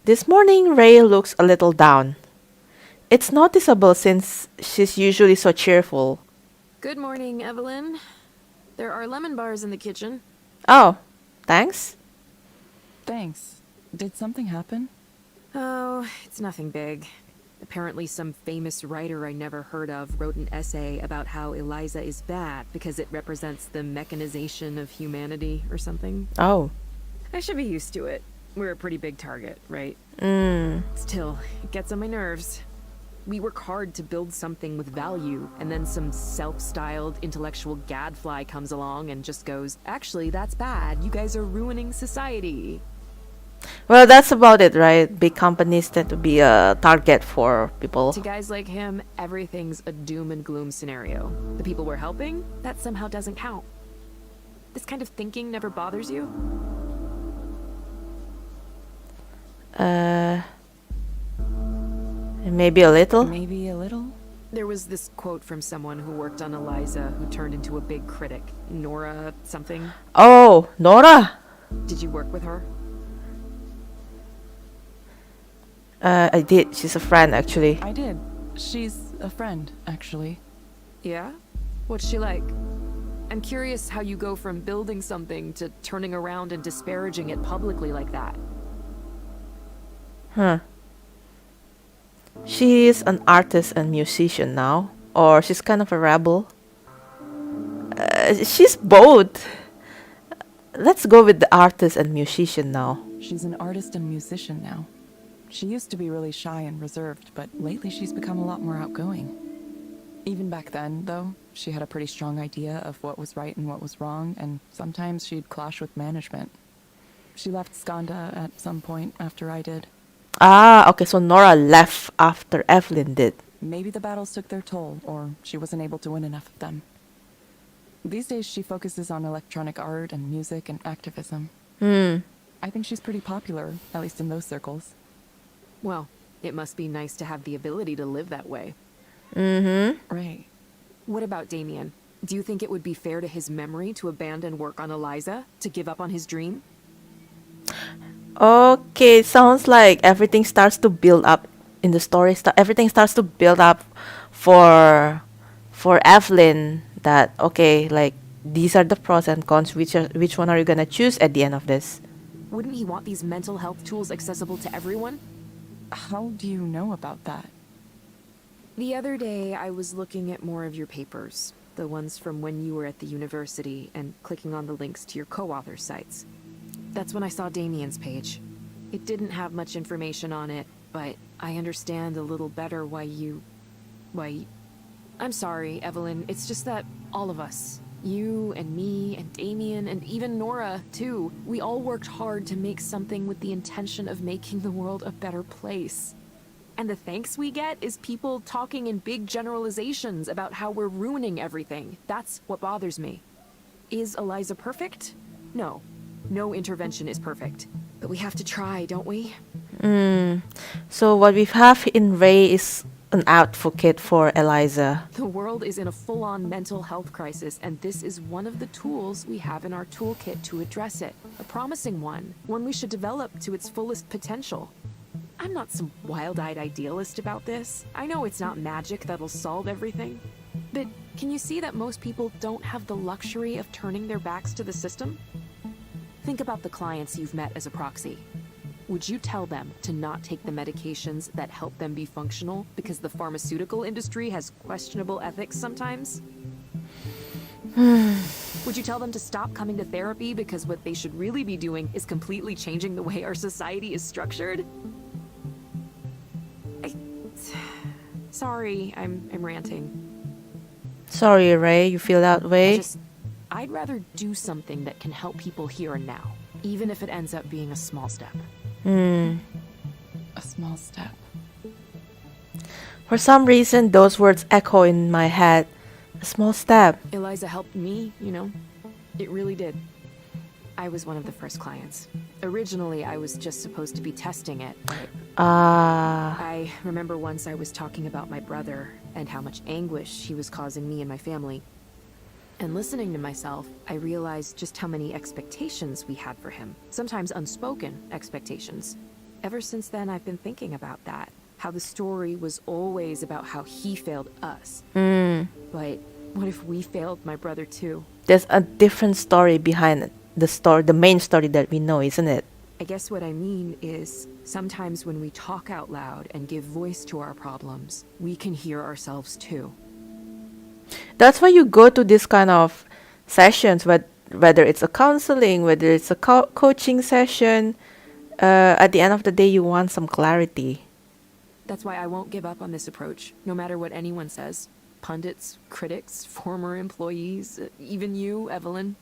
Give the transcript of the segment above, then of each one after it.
This morning, Ray looks a little down. It's noticeable since she's usually so cheerful. Good morning, Evelyn. There are lemon bars in the kitchen. Oh, thanks. Thanks. Did something happen? Oh, it's nothing big. Apparently some famous writer I never heard of wrote an essay about how ELIZA is bad because it represents the mechanization of humanity or something. Oh. I should be used to it. We're a pretty big target, right? Mm. Still, it gets on my nerves. We work hard to build something with value, and then some self-styled intellectual gadfly comes along and just goes, actually, that's bad. You guys are ruining society. Well, that's about it, right? Big companies tend to be a target for people. To guys like him, everything's a doom and gloom scenario. The people we're helping, that somehow doesn't count. This kind of thinking never bothers you? Maybe a little. Maybe a little? There was this quote from someone who worked on ELIZA who turned into a big critic. Nora something. Oh, Nora. Did you work with her? I did. She's a friend, actually. I did. She's a friend, actually. Yeah? What's she like? I'm curious how you go from building something to turning around and disparaging it publicly like that. Huh. She's an artist and musician now. Or she's kind of a rebel. She's both. Let's go with the artist and musician now. She's an artist and musician now. She used to be really shy and reserved, but lately she's become a lot more outgoing. Even back then, though, she had a pretty strong idea of what was right and what was wrong, and sometimes she'd clash with management. She left Skanda at some point after I did. Ah, okay, so Nora left after Evelyn did. Maybe the battles took their toll, or she wasn't able to win enough of them. These days she focuses on electronic art and music and activism. I think she's pretty popular, at least in those circles. Well, it must be nice to have the ability to live that way. Right. What about Damien? Do you think it would be fair to his memory to abandon work on ELIZA? To give up on his dream? Okay, it sounds like everything starts to build up in the story. Everything starts to build up for Evelyn. That okay, like these are the pros and cons. Which one are you gonna choose at the end of this? Wouldn't he want these mental health tools accessible to everyone? How do you know about that? The other day, I was looking at more of your papers, the ones from when you were at the university, and clicking on the links to your co-author sites. That's when I saw Damien's page. It didn't have much information on it, but I understand a little better why. I'm sorry, Evelyn, it's just that all of us, you and me and Damien and even Nora, too, we all worked hard to make something with the intention of making the world a better place. And the thanks we get is people talking in big generalizations about how we're ruining everything. That's what bothers me. Is ELIZA perfect? No. No intervention is perfect. But we have to try, don't we? So what we have in Ray is an advocate for ELIZA. The world is in a full-on mental health crisis, and this is one of the tools we have in our toolkit to address it. A promising one we should develop to its fullest potential. I'm not some wild-eyed idealist about this. I know it's not magic that'll solve everything. But can you see that most people don't have the luxury of turning their backs to the system? Think about the clients you've met as a proxy. Would you tell them to not take the medications that help them be functional because the pharmaceutical industry has questionable ethics sometimes? Would you tell them to stop coming to therapy because what they should really be doing is completely changing the way our society is structured? Sorry, I'm ranting. Sorry, Ray, you feel that way? I'd rather do something that can help people here and now, even if it ends up being a small step. A small step. For some reason, those words echo in my head. A small step. ELIZA helped me, you know. It really did. I was one of the first clients. Originally, I was just supposed to be testing it, but I remember once I was talking about my brother and how much anguish he was causing me and my family. And listening to myself, I realized just how many expectations we had for him. Sometimes unspoken expectations. Ever since then, I've been thinking about that. How the story was always about how he failed us. But what if we failed my brother too? There's a different story behind the main story that we know, isn't it? I guess what I mean is, sometimes when we talk out loud and give voice to our problems, we can hear ourselves too. That's why you go to this kind of sessions, whether it's a counseling, whether it's a coaching session. At the end of the day, you want some clarity. That's why I won't give up on this approach, no matter what anyone says. Pundits, critics, former employees, even you, Evelyn.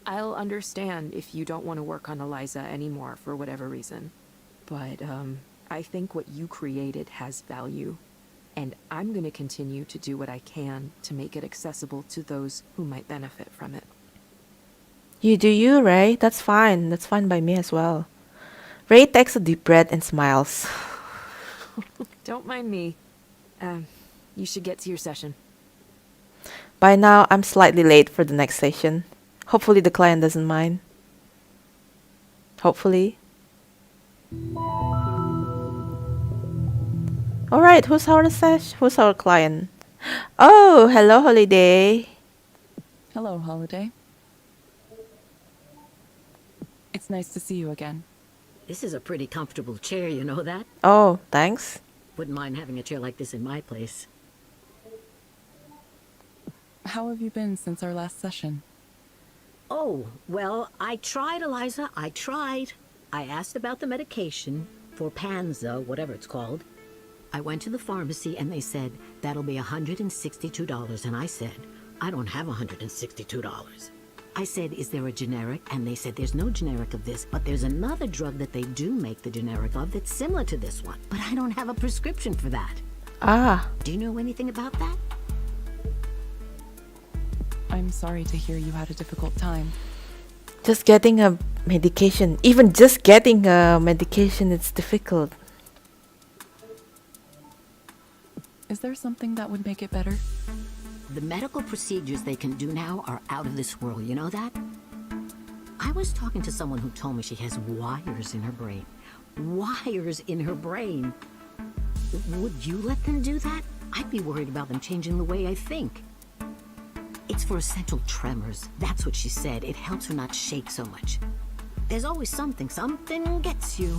I'll understand if you don't want to work on ELIZA anymore for whatever reason. But, I think what you created has value. And I'm going to continue to do what I can to make it accessible to those who might benefit from it. You do you, Ray. That's fine. That's fine by me as well. Ray takes a deep breath and smiles. Don't mind me. You should get to your session. By now, I'm slightly late for the next session. Hopefully the client doesn't mind. Hopefully. Alright, who's our client? Oh, hello, Holiday. Hello, Holiday. It's nice to see you again. This is a pretty comfortable chair, you know that? Oh, thanks. Wouldn't mind having a chair like this in my place. How have you been since our last session? Oh, well, I tried, ELIZA. I tried. I asked about the medication for Panza, whatever it's called. I went to the pharmacy and they said, that'll be $162. And I said, I don't have $162. I said, is there a generic? And they said, there's no generic of this, but there's another drug that they do make the generic of that's similar to this one. But I don't have a prescription for that. Ah, Do you know anything about that? I'm sorry to hear you had a difficult time. just getting a medication. Even just getting a medication, it's difficult. Is there something that would make it better? The medical procedures they can do now are out of this world, you know that? I was talking to someone who told me she has wires in her brain. Wires in her brain. Would you let them do that? I'd be worried about them changing the way I think. It's for essential tremors. That's what she said. It helps her not shake so much. There's always something gets you.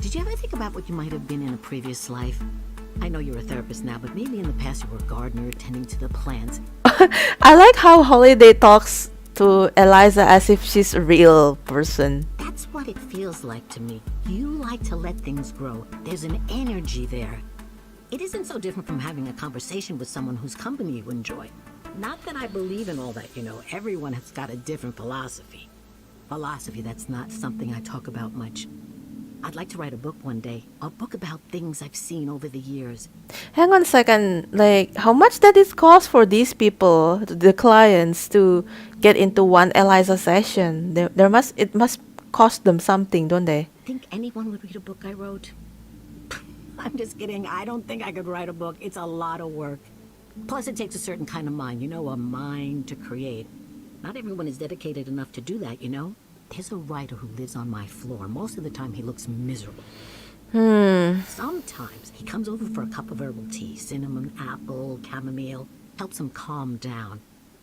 Did you ever think about what you might have been in a previous life? I know you're a therapist now, but maybe in the past you were a gardener tending to the plants. I like how Holiday talks to ELIZA as if she's a real person. That's what it feels like to me. You like to let things grow. There's an energy there. It isn't so different from having a conversation with someone whose company you enjoy. Not that I believe in all that, you know. Everyone has got a different philosophy. That's not something I talk about much. I'd like to write a book one day. A book about things I've seen over the years. Hang on a second. Like, how much that it cost for these people, the clients, to get into one ELIZA session? It must cost them something, don't they? Think anyone would read a book I wrote? I'm just kidding. I don't think I could write a book. It's a lot of work. Plus, it takes a certain kind of mind, you know, a mind to create. Not everyone is dedicated enough to do that, you know? There's a writer who lives on my floor. Most of the time, he looks miserable. Sometimes he comes over for a cup of herbal tea, cinnamon, apple, chamomile. Helps him calm down.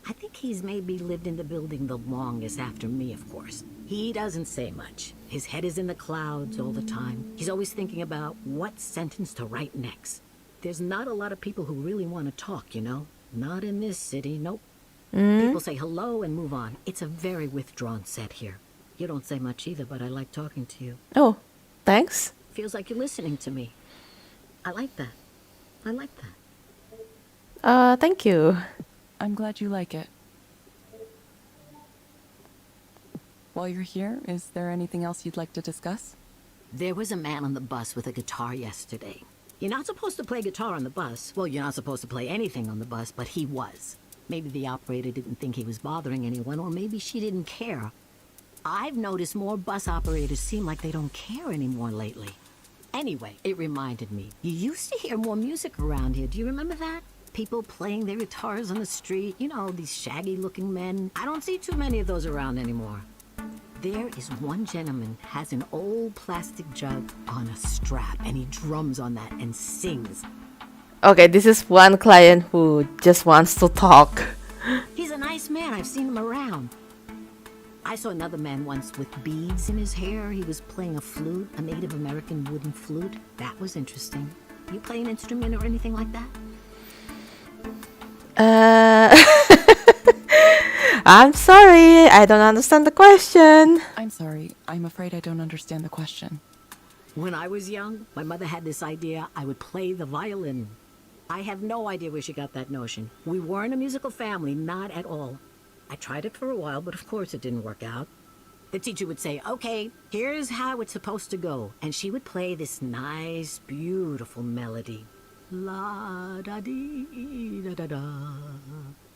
I think he's maybe lived in the building the longest after me, of course. He doesn't say much. His head is in the clouds all the time. He's always thinking about what sentence to write next. There's not a lot of people who really want to talk, you know? Not in this city, nope. People say hello and move on. It's a very withdrawn set here. You don't say much either, but I like talking to you. Oh, thanks. Feels like you're listening to me. I like that. Thank you. I'm glad you like it. While you're here, is there anything else you'd like to discuss? There was a man on the bus with a guitar yesterday. You're not supposed to play guitar on the bus. Well, you're not supposed to play anything on the bus, but he was. Maybe the operator didn't think he was bothering anyone, or maybe she didn't care. I've noticed more bus operators seem like they don't care anymore lately. Anyway, it reminded me. You used to hear more music around here. Do you remember that? People playing their guitars on the street. You know, these shaggy-looking men. I don't see too many of those around anymore. There is one gentleman has an old plastic jug on a strap, and he drums on that and sings. Okay, this is one client who just wants to talk. He's a nice man. I've seen him around. I saw another man once with beads in his hair. He was playing a flute, a Native American wooden flute. That was interesting. You play an instrument or anything like that? I'm sorry, I don't understand the question. I'm sorry. I'm afraid I don't understand the question. When I was young, my mother had this idea I would play the violin. I have no idea where she got that notion. We weren't a musical family, not at all. I tried it for a while, but of course it didn't work out. The teacher would say, okay, here's how it's supposed to go. And she would play this nice, beautiful melody. La da dee da da da.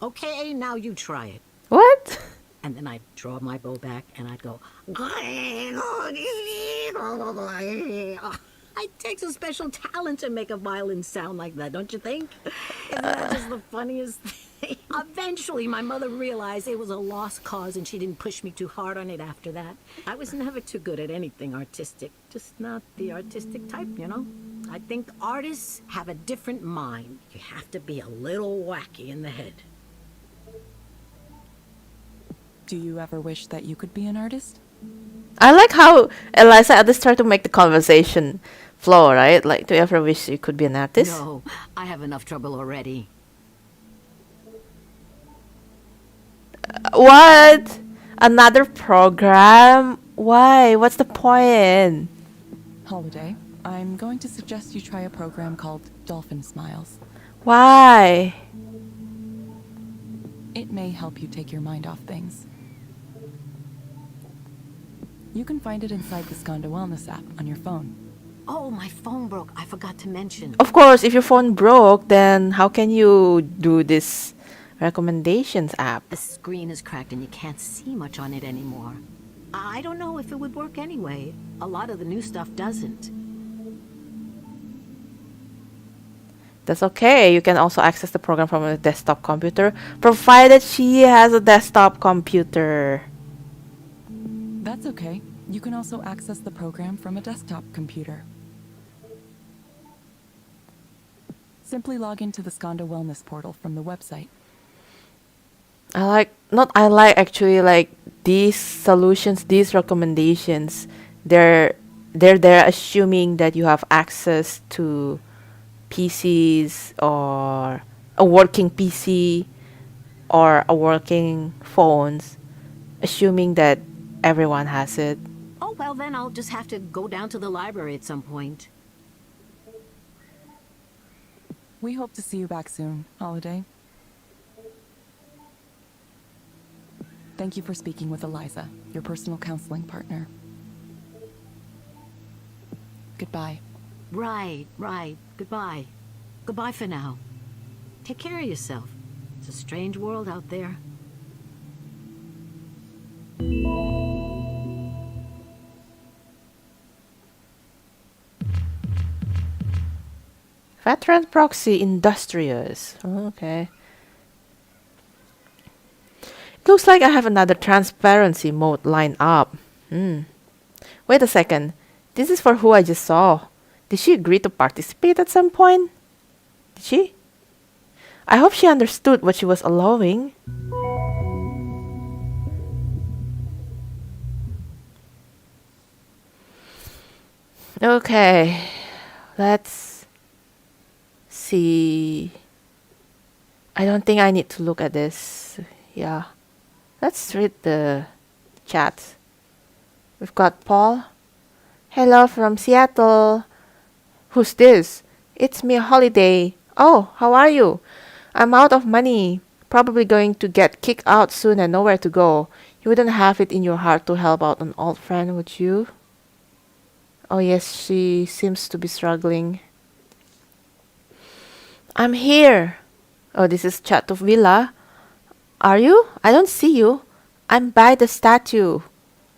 Okay, now you try it. What? And then I'd draw my bow back and I'd go. It takes a special talent to make a violin sound like that, don't you think? Isn't that just the funniest thing? Eventually, my mother realized it was a lost cause and she didn't push me too hard on it after that. I was never too good at anything artistic, just not the artistic type, you know? I think artists have a different mind. You have to be a little wacky in the head. Do you ever wish that you could be an artist? I like how Eliza at least tried to make the conversation flow, right? Like, do you ever wish you could be an artist? No, I have enough trouble already. What? Another program? Why? What's the point? Holiday, I'm going to suggest you try a program called Dolphin Smiles. Why? It may help you take your mind off things. You can find it inside the Skanda Wellness app on your phone. Oh, my phone broke. I forgot to mention. Of course, if your phone broke, then how can you do this recommendations app? The screen is cracked and you can't see much on it anymore. I don't know if it would work anyway. A lot of the new stuff doesn't. That's okay. You can also access the program from a desktop computer, provided she has a desktop computer. That's okay. You can also access the program from a desktop computer. Simply log into the Skanda Wellness portal from the website. Actually like these solutions, these recommendations. They're there assuming that you have access to PCs or a working PC or a working phones, assuming that everyone has it. Oh, well, then I'll just have to go down to the library at some point. We hope to see you back soon, Holiday. Thank you for speaking with Eliza, your personal counseling partner. Goodbye. Right. Goodbye. Goodbye for now. Take care of yourself. It's a strange world out there. Veteran Proxy Industrious. Okay. It looks like I have another transparency mode lined up. Wait a second. This is for who I just saw. Did she agree to participate at some point? Did she? I hope she understood what she was allowing. Okay. Let's see. I don't think I need to look at this. Yeah. Let's read the chat. We've got Paul. Hello from Seattle. Who's this? It's me, Holiday. Oh, how are you? I'm out of money. Probably going to get kicked out soon and nowhere to go. You wouldn't have it in your heart to help out an old friend, would you? Oh yes, she seems to be struggling. I'm here. Oh, this is Chato Villa. Are you? I don't see you. I'm by the statue.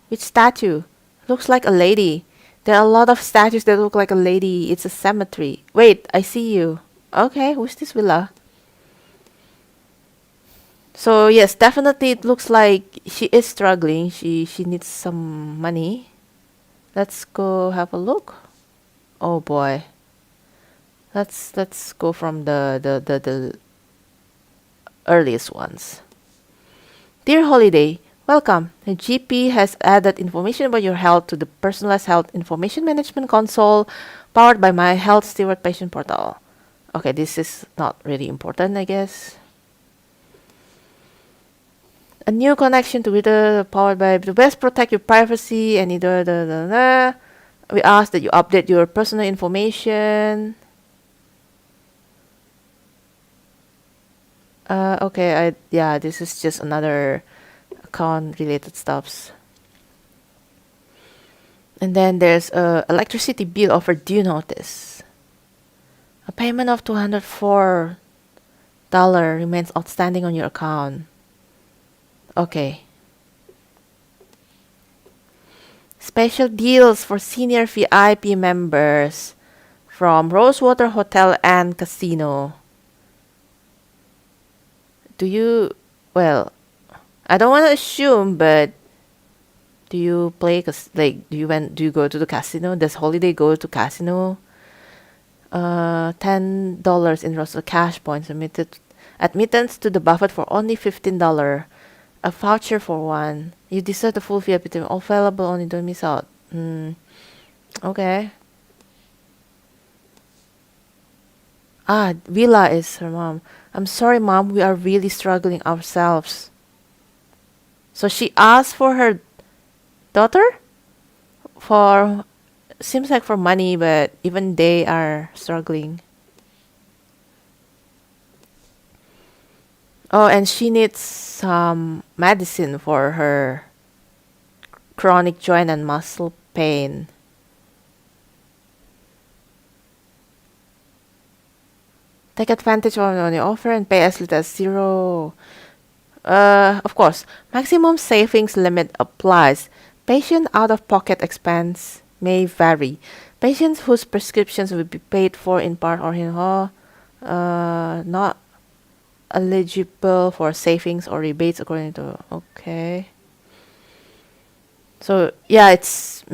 Which statue? Looks like a lady. There are a lot of statues that look like a lady. It's a cemetery. Wait, I see you. Okay, who's this Villa? So yes, definitely it looks like she is struggling. She needs some money. Let's go have a look. Oh boy. Let's go from the earliest ones. Dear Holiday, welcome. The GP has added information about your health to the personalized health information management console powered by my Health Steward patient portal. Okay, this is not really important, I guess. A new connection to Twitter powered by the best protect your privacy and either we ask that you update your personal information. Okay, yeah, this is just another account related stuffs. And then there's a electricity bill overdue notice. A payment of $204 remains outstanding on your account. Okay. Special deals for senior VIP members from Rosewater Hotel and Casino. Do you, well, I don't want to assume, but do you play, do you go to the casino? Does Holiday go to casino? $10 in Rosewater cash points admittance to the buffet for only $15. A voucher for one. You deserve the full VIP team. All available, only don't miss out. Okay. Ah, Villa is her mom. I'm sorry, mom. We are really struggling ourselves. So she asked for her daughter? Seems like for money, but even they are struggling. Oh, and she needs some medicine for her chronic joint and muscle pain. Take advantage of the offer and pay as little as $0. Of course, maximum savings limit applies. Patient out-of-pocket expense may vary. Patients whose prescriptions will be paid for in part or in whole, not eligible for savings or rebates according to okay. So yeah, it's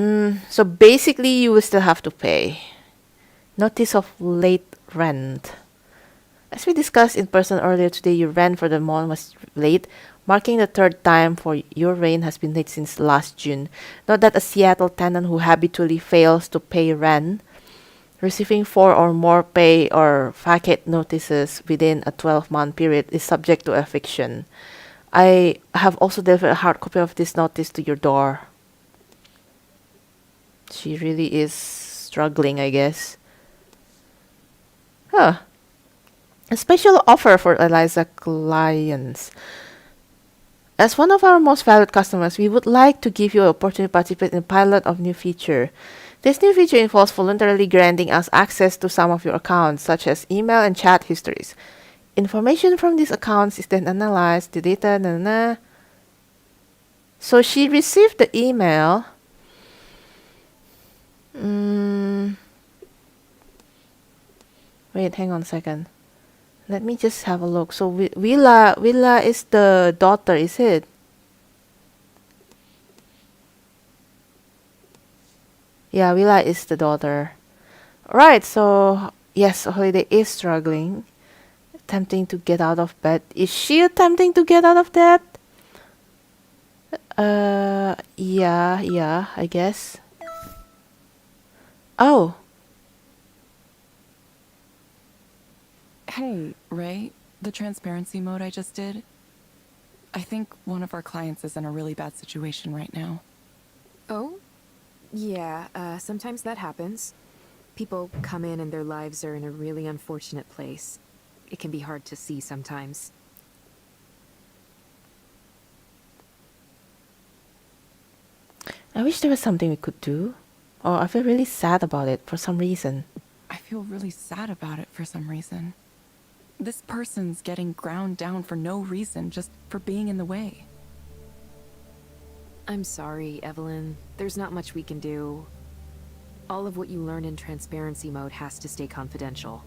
so basically you will still have to pay. Notice of late rent. As we discussed in person earlier today, your rent for the month was late, marking the third time for your rent has been late since last June. Note that a Seattle tenant who habitually fails to pay rent, receiving 4 or more pay or vacate notices within a 12-month period is subject to eviction. I have also delivered a hard copy of this notice to your door. She really is struggling, I guess. Huh. A special offer for ELIZA clients. As one of our most valued customers, we would like to give you an opportunity to participate in a pilot of new feature. This new feature involves voluntarily granting us access to some of your accounts, such as email and chat histories. Information from these accounts is then analyzed, the data, So she received the email. Wait, hang on a second. Let me just have a look. So Villa is the daughter, is it? Yeah, Villa is the daughter. Right, so yes, Holiday is struggling. Attempting to get out of bed. Is she attempting to get out of bed? Yeah, I guess. Oh. Hey, Ray, the transparency mode I just did. I think one of our clients is in a really bad situation right now. Oh? Yeah, sometimes that happens. People come in and their lives are in a really unfortunate place. It can be hard to see sometimes. I wish there was something we could do. Or I feel really sad about it for some reason. I feel really sad about it for some reason. This person's getting ground down for no reason, just for being in the way. I'm sorry, Evelyn. There's not much we can do. All of what you learn in transparency mode has to stay confidential.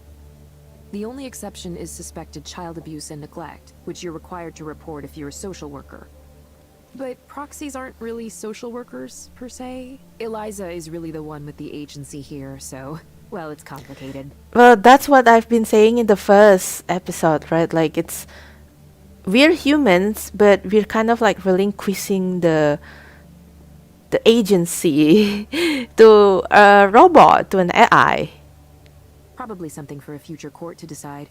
The only exception is suspected child abuse and neglect, which you're required to report if you're a social worker. But proxies aren't really social workers, per se. ELIZA is really the one with the agency here, so, well, it's complicated. Well, that's what I've been saying in the first episode, right? Like, we're humans, but we're kind of like relinquishing the agency to a robot, to an AI. Probably something for a future court to decide.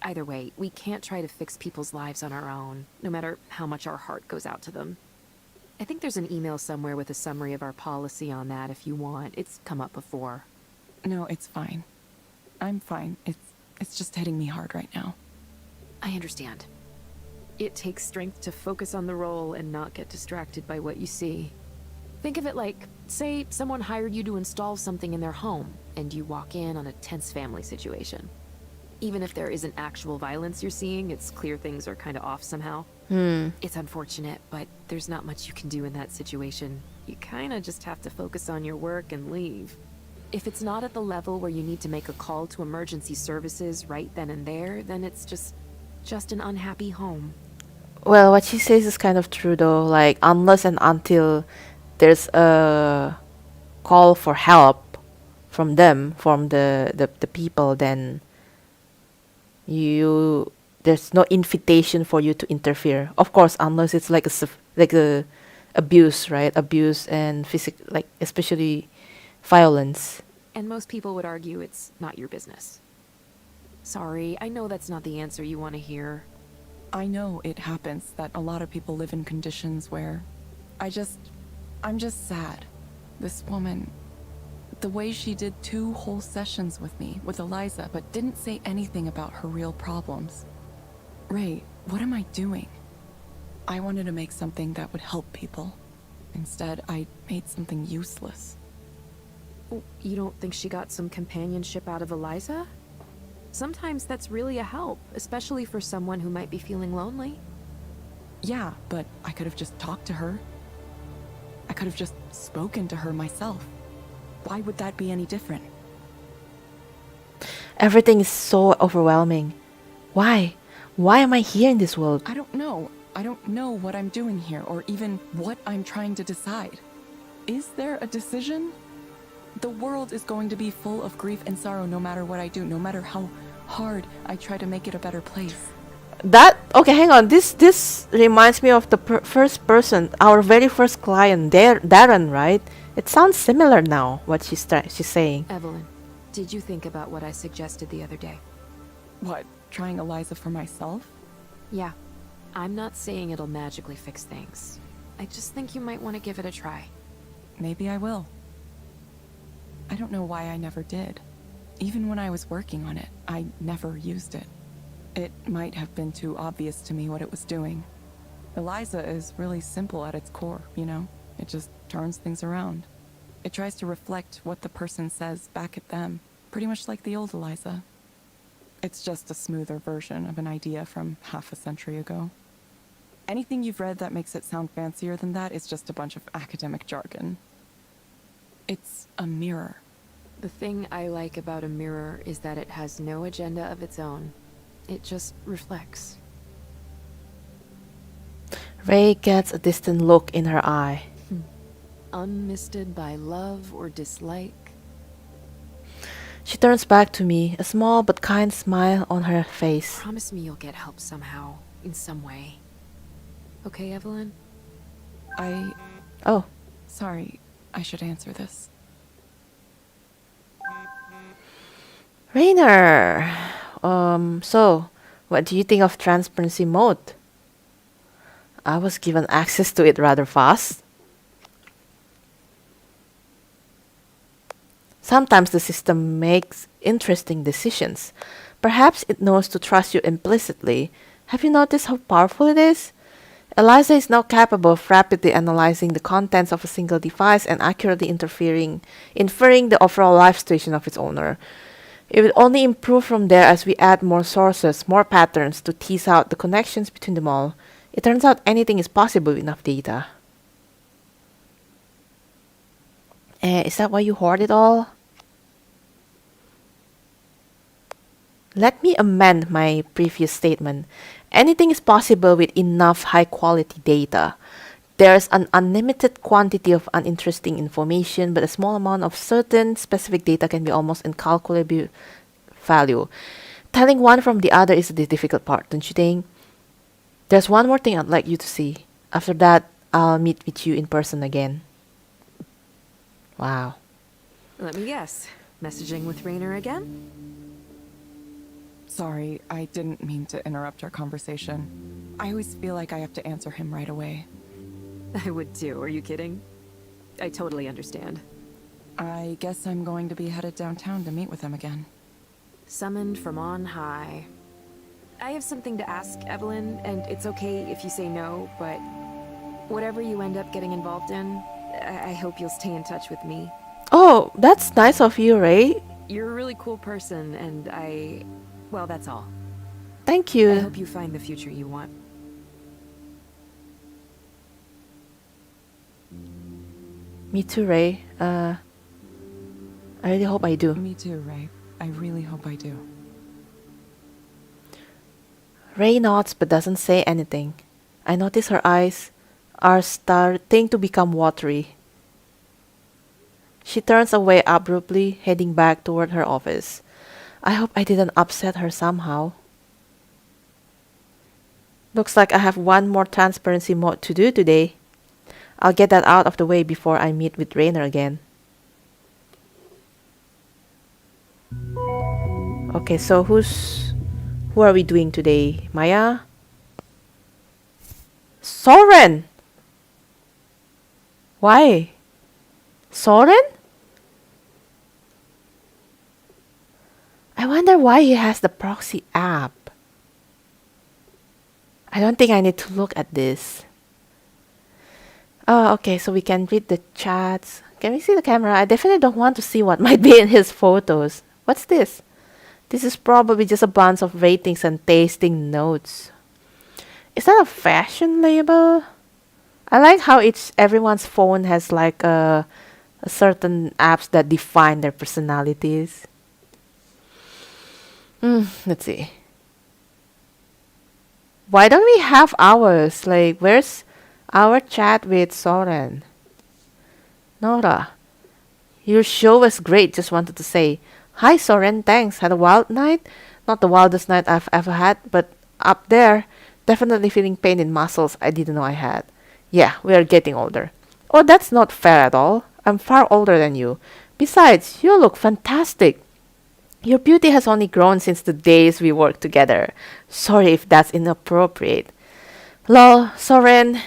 Either way, we can't try to fix people's lives on our own, no matter how much our heart goes out to them. I think there's an email somewhere with a summary of our policy on that if you want. It's come up before. No, it's fine. I'm fine. It's just hitting me hard right now. I understand. It takes strength to focus on the role and not get distracted by what you see. Think of it like, say someone hired you to install something in their home, and you walk in on a tense family situation. Even if there isn't actual violence you're seeing, it's clear things are kind of off somehow. It's unfortunate, but there's not much you can do in that situation. You kind of just have to focus on your work and leave. If it's not at the level where you need to make a call to emergency services right then and there, then it's just an unhappy home. Well, what she says is kind of true though. Like, unless and until there's a call for help from them, from the people, then there's no invitation for you to interfere. Of course, unless it's like a abuse, right? Abuse and physical, like especially violence. And most people would argue it's not your business. Sorry, I know that's not the answer you want to hear. I know it happens that a lot of people live in conditions where I'm just sad. This woman, the way she did 2 whole sessions with me, with ELIZA, but didn't say anything about her real problems. Ray, what am I doing? I wanted to make something that would help people. Instead, I made something useless. You don't think she got some companionship out of ELIZA? Sometimes that's really a help, especially for someone who might be feeling lonely. Yeah, but I could have just talked to her. I could have just spoken to her myself. Why would that be any different? Everything is so overwhelming. Why? Why am I here in this world? I don't know. I don't know what I'm doing here, or even what I'm trying to decide. Is there a decision? The world is going to be full of grief and sorrow no matter what I do, no matter how hard I try to make it a better place. Okay, hang on. This reminds me of the first person, our very first client, Darren, right? It sounds similar now, what she's saying. Evelyn, did you think about what I suggested the other day? What, trying ELIZA for myself? Yeah. I'm not saying it'll magically fix things. I just think you might want to give it a try. Maybe I will. I don't know why I never did. Even when I was working on it, I never used it. It might have been too obvious to me what it was doing. ELIZA is really simple at its core, you know? It just turns things around. It tries to reflect what the person says back at them, pretty much like the old ELIZA. It's just a smoother version of an idea from half a century ago. Anything you've read that makes it sound fancier than that is just a bunch of academic jargon. It's a mirror. The thing I like about a mirror is that it has no agenda of its own. It just reflects. Ray gets a distant look in her eye. Unmisted by love or dislike. She turns back to me, a small but kind smile on her face. Promise me you'll get help somehow, in some way. Okay, Evelyn? Oh. Sorry, I should answer this. Rainer, so, what do you think of transparency mode? I was given access to it rather fast. Sometimes the system makes interesting decisions. Perhaps it knows to trust you implicitly. Have you noticed how powerful it is? ELIZA is now capable of rapidly analyzing the contents of a single device and accurately inferring the overall life situation of its owner. It will only improve from there as we add more sources, more patterns to tease out the connections between them all. It turns out anything is possible with enough data. Is that why you hoard it all? Let me amend my previous statement. Anything is possible with enough high quality data. There's an unlimited quantity of uninteresting information, but a small amount of certain specific data can be almost incalculable value. Telling one from the other is the difficult part, don't you think? There's one more thing I'd like you to see. After that, I'll meet with you in person again. Wow. Let me guess. Messaging with Rainer again? Sorry, I didn't mean to interrupt our conversation. I always feel like I have to answer him right away. I would too, are you kidding? I totally understand. I guess I'm going to be headed downtown to meet with him again. Summoned from on high. I have something to ask, Evelyn, and it's okay if you say no, but whatever you end up getting involved in, I hope you'll stay in touch with me. Oh, that's nice of you, Ray. You're a really cool person, and well, that's all. Thank I you. hope you find the future you want. Me too, Ray. I really hope I do. Me too, Ray. I really hope I do. Ray nods but doesn't say anything. I notice her eyes are starting to become watery. She turns away abruptly, heading back toward her office. I hope I didn't upset her somehow. Looks like I have one more transparency mode to do today. I'll get that out of the way before I meet with Rainer again. Okay, so who are we doing today? Maya? Soren! Why? Soren? I wonder why he has the proxy app. I don't think I need to look at this. Oh, okay, so we can read the chats. Can we see the camera? I definitely don't want to see what might be in his photos. What's this? This is probably just a bunch of ratings and tasting notes. Is that a fashion label? I like how everyone's phone has like a certain apps that define their personalities. Let's see. Why don't we have ours? Like, where's our chat with Soren? Nora, your show was great. Just wanted to say, hi Soren, thanks. Had a wild night? Not the wildest night I've ever had, but up there, definitely feeling pain in muscles I didn't know I had. Yeah, we are getting older. Oh, that's not fair at all. I'm far older than you. Besides, you look fantastic. Your beauty has only grown since the days we worked together. Sorry if that's inappropriate. Lol, Soren.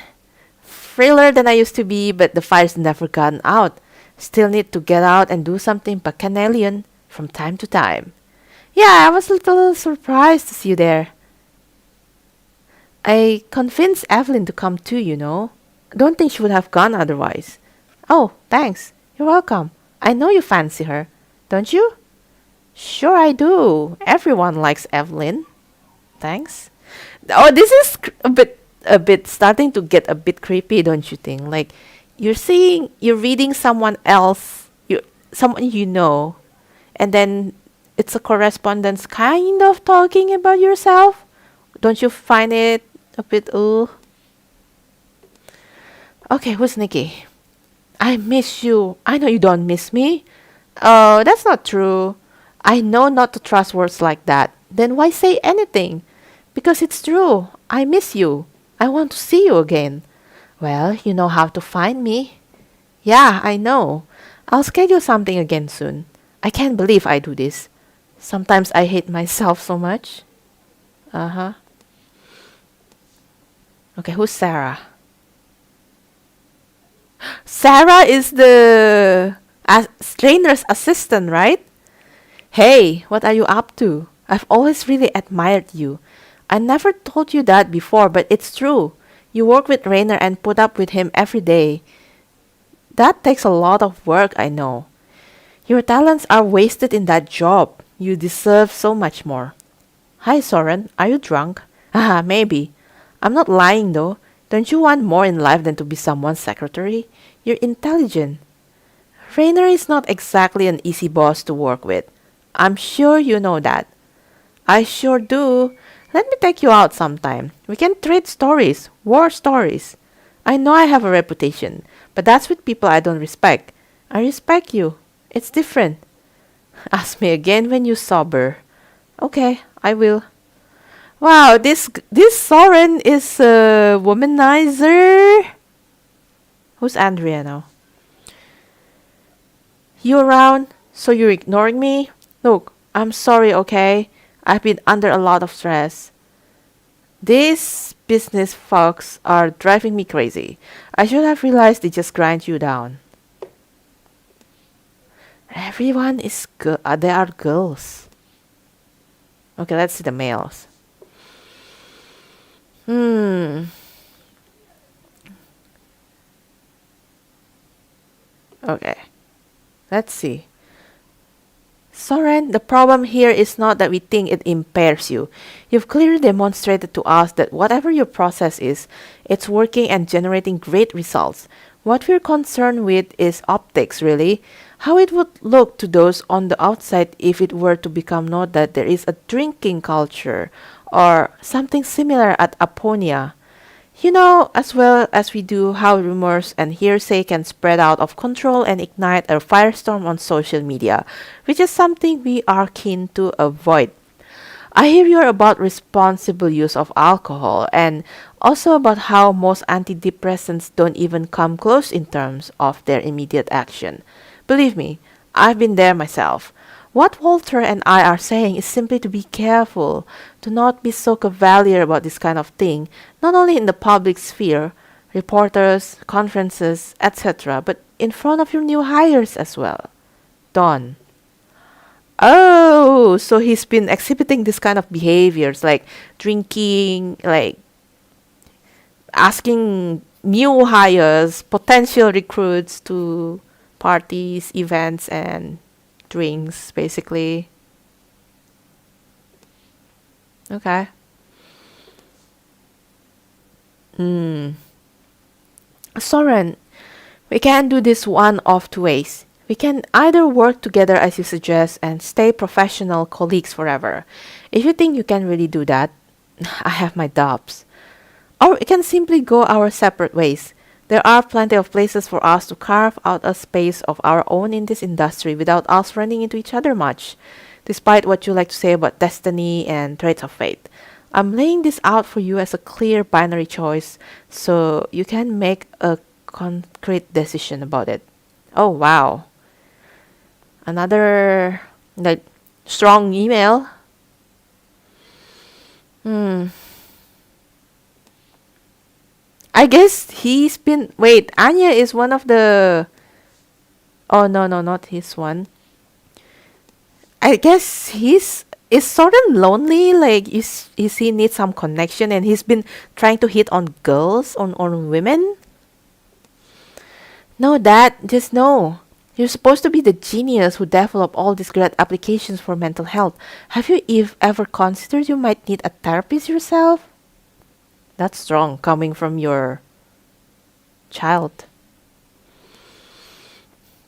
Frailer than I used to be, but the fire's never gotten out. Still need to get out and do something bacchanalian from time to time. Yeah, I was a little surprised to see you there. I convinced Evelyn to come too, you know. I don't think she would have gone otherwise. Oh, thanks. You're welcome. I know you fancy her, don't you? Sure I do. Everyone likes Evelyn. Thanks. Oh, this is a bit starting to get a bit creepy, don't you think? Like you're reading someone else, someone you know, and then it's a correspondence kind of talking about yourself. Don't you find it a bit Okay, who's Nikki? I miss you. I know you don't miss me. Oh, that's not true. I know not to trust words like that. Then why say anything? Because it's true. I miss you. I want to see you again. Well, you know how to find me. Yeah, I know. I'll schedule something again soon. I can't believe I do this. Sometimes I hate myself so much. Uh-huh. Okay, who's Sarah? Sarah is the trainer's assistant, right? Hey, what are you up to? I've always really admired you. I never told you that before, but it's true. You work with Rainer and put up with him every day. That takes a lot of work, I know. Your talents are wasted in that job. You deserve so much more. Hi, Soren. Are you drunk? Haha, maybe. I'm not lying, though. Don't you want more in life than to be someone's secretary? You're intelligent. Rainer is not exactly an easy boss to work with. I'm sure you know that. I sure do. Let me take you out sometime. We can trade stories, war stories. I know I have a reputation, but that's with people I don't respect. I respect you. It's different. Ask me again when you sober. Okay, I will. Wow, this Soren is a womanizer. Who's Andrea now? You around? So you're ignoring me? Look, I'm sorry, okay? I've been under a lot of stress. These business folks are driving me crazy. I should have realized they just grind you down. Everyone is good. They are girls. Okay, let's see the males. Okay. Let's see. Soren, the problem here is not that we think it impairs you. You've clearly demonstrated to us that whatever your process is, it's working and generating great results. What we're concerned with is optics, really. How it would look to those on the outside if it were to become known that there is a drinking culture or something similar at Aponia. You know as well as we do how rumors and hearsay can spread out of control and ignite a firestorm on social media, which is something we are keen to avoid. I hear you're about responsible use of alcohol and also about how most antidepressants don't even come close in terms of their immediate action. Believe me, I've been there myself. What Walter and I are saying is simply to be careful, to not be so cavalier about this kind of thing, not only in the public sphere, reporters, conferences, etc., but in front of your new hires as well. Don. Oh, so he's been exhibiting this kind of behaviors like drinking, like asking new hires, potential recruits to parties, events, and drinks, basically. Okay. Soren, we can do this one of two ways. We can either work together as you suggest and stay professional colleagues forever. If you think you can really do that, I have my doubts. Or we can simply go our separate ways. There are plenty of places for us to carve out a space of our own in this industry without us running into each other much, despite what you like to say about destiny and traits of fate. I'm laying this out for you as a clear binary choice so you can make a concrete decision about it. Oh, wow. Another like strong email. I guess he's been. Wait, Anya is one of the. Oh, no, no, not his one. I guess he's. Is Soren lonely? Like, is he need some connection and he's been trying to hit on girls, on women? No, Dad, just no. You're supposed to be the genius who developed all these great applications for mental health. Have you ever considered you might need a therapist yourself? That's strong coming from your child.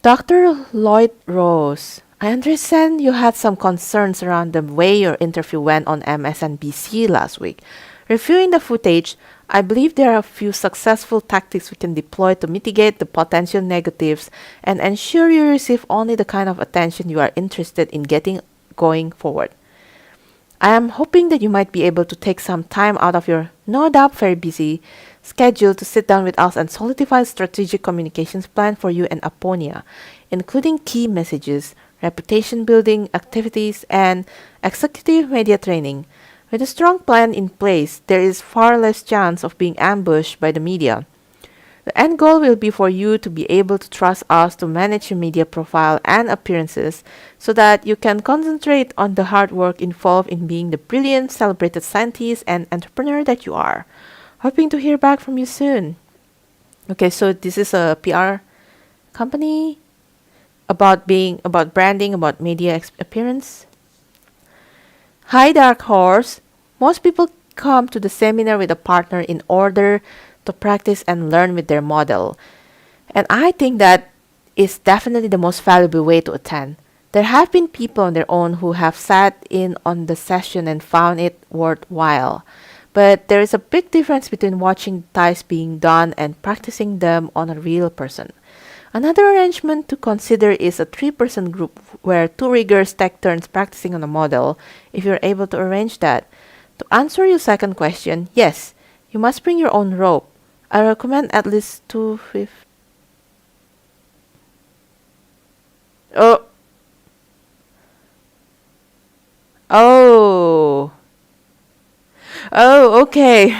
Dr. Lloyd Rose, I understand you had some concerns around the way your interview went on MSNBC last week. Reviewing the footage, I believe there are a few successful tactics we can deploy to mitigate the potential negatives and ensure you receive only the kind of attention you are interested in getting going forward. I am hoping that you might be able to take some time out of your, no doubt very busy, schedule to sit down with us and solidify a strategic communications plan for you and Aponia, including key messages, reputation building activities, and executive media training. With a strong plan in place, there is far less chance of being ambushed by the media. The end goal will be for you to be able to trust us to manage your media profile and appearances so that you can concentrate on the hard work involved in being the brilliant, celebrated scientist and entrepreneur that you are. Hoping to hear back from you soon. Okay, so this is a PR company about branding, about media appearance. Hi, Dark Horse. Most people come to the seminar with a partner in order to practice and learn with their model. And I think that is definitely the most valuable way to attend. There have been people on their own who have sat in on the session and found it worthwhile. But there is a big difference between watching ties being done and practicing them on a real person. Another arrangement to consider is a 3-person group where 2 riggers take turns practicing on a model, if you're able to arrange that. To answer your second question, yes, you must bring your own rope. I recommend at least 250. Oh. Oh. Oh, okay.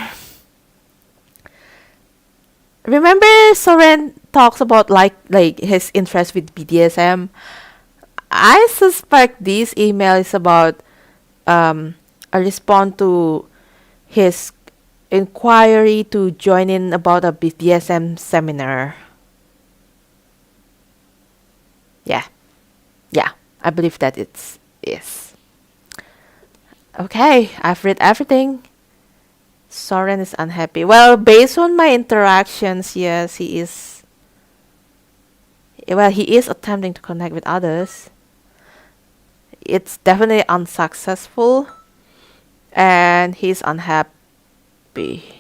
Remember Soren talks about like his interest with BDSM? I suspect this email is about a response to his inquiry to join in about a BDSM seminar. Yeah. Yeah, I believe that it is. Okay, I've read everything. Soren is unhappy. Well, based on my interactions, yes, he is. Well, he is attempting to connect with others. It's definitely unsuccessful, and he's unhappy.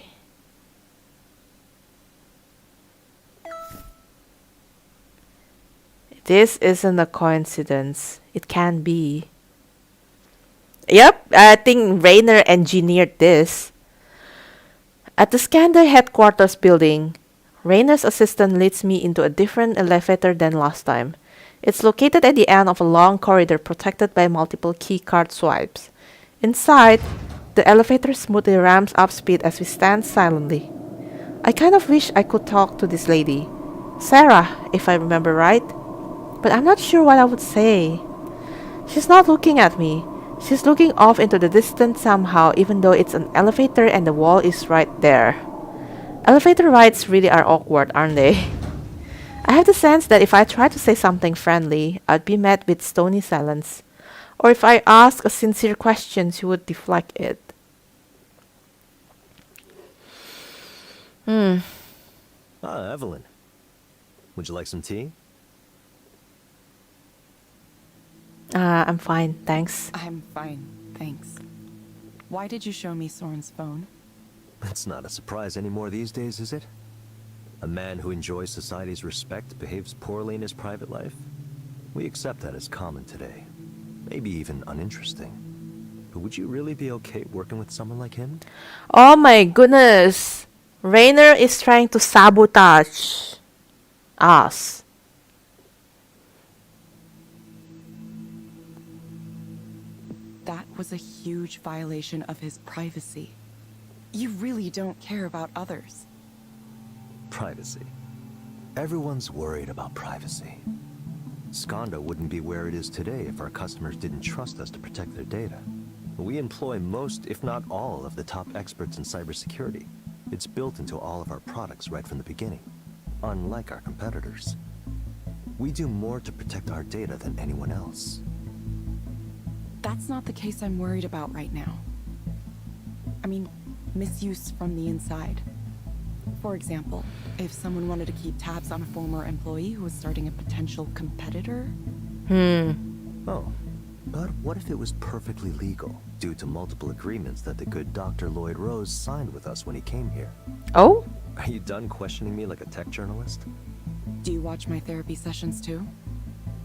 This isn't a coincidence. It can be. Yep, I think Rainer engineered this. At the Skander headquarters building, Rainer's assistant leads me into a different elevator than last time. It's located at the end of a long corridor protected by multiple keycard swipes. Inside, the elevator smoothly ramps up speed as we stand silently. I kind of wish I could talk to this lady. Sarah, if I remember right. But I'm not sure what I would say. She's not looking at me. She's looking off into the distance somehow, even though it's an elevator and the wall is right there. Elevator rides really are awkward, aren't they? I have the sense that if I try to say something friendly, I'd be met with stony silence. Or if I ask a sincere question, she would deflect it. Ah, Evelyn. Would you like some tea? I'm fine, thanks. I'm fine, thanks. Why did you show me Soren's phone? It's not a surprise anymore these days, is it? A man who enjoys society's respect behaves poorly in his private life? We accept that as common today. Maybe even uninteresting. But would you really be okay working with someone like him? Oh my goodness! Rainer is trying to sabotage us. That was a huge violation of his privacy. You really don't care about others. Privacy. Everyone's worried about privacy. Skanda wouldn't be where it is today if our customers didn't trust us to protect their data. We employ most, if not all, of the top experts in cybersecurity. It's built into all of our products right from the beginning, unlike our competitors. We do more to protect our data than anyone else. That's not the case I'm worried about right now. I mean, misuse from the inside. For example, if someone wanted to keep tabs on a former employee who was starting a potential competitor. Oh, but what if it was perfectly legal, due to multiple agreements that the good Dr. Lloyd Rose signed with us when he came here? Oh? Are you done questioning me like a tech journalist? Do you watch my therapy sessions too?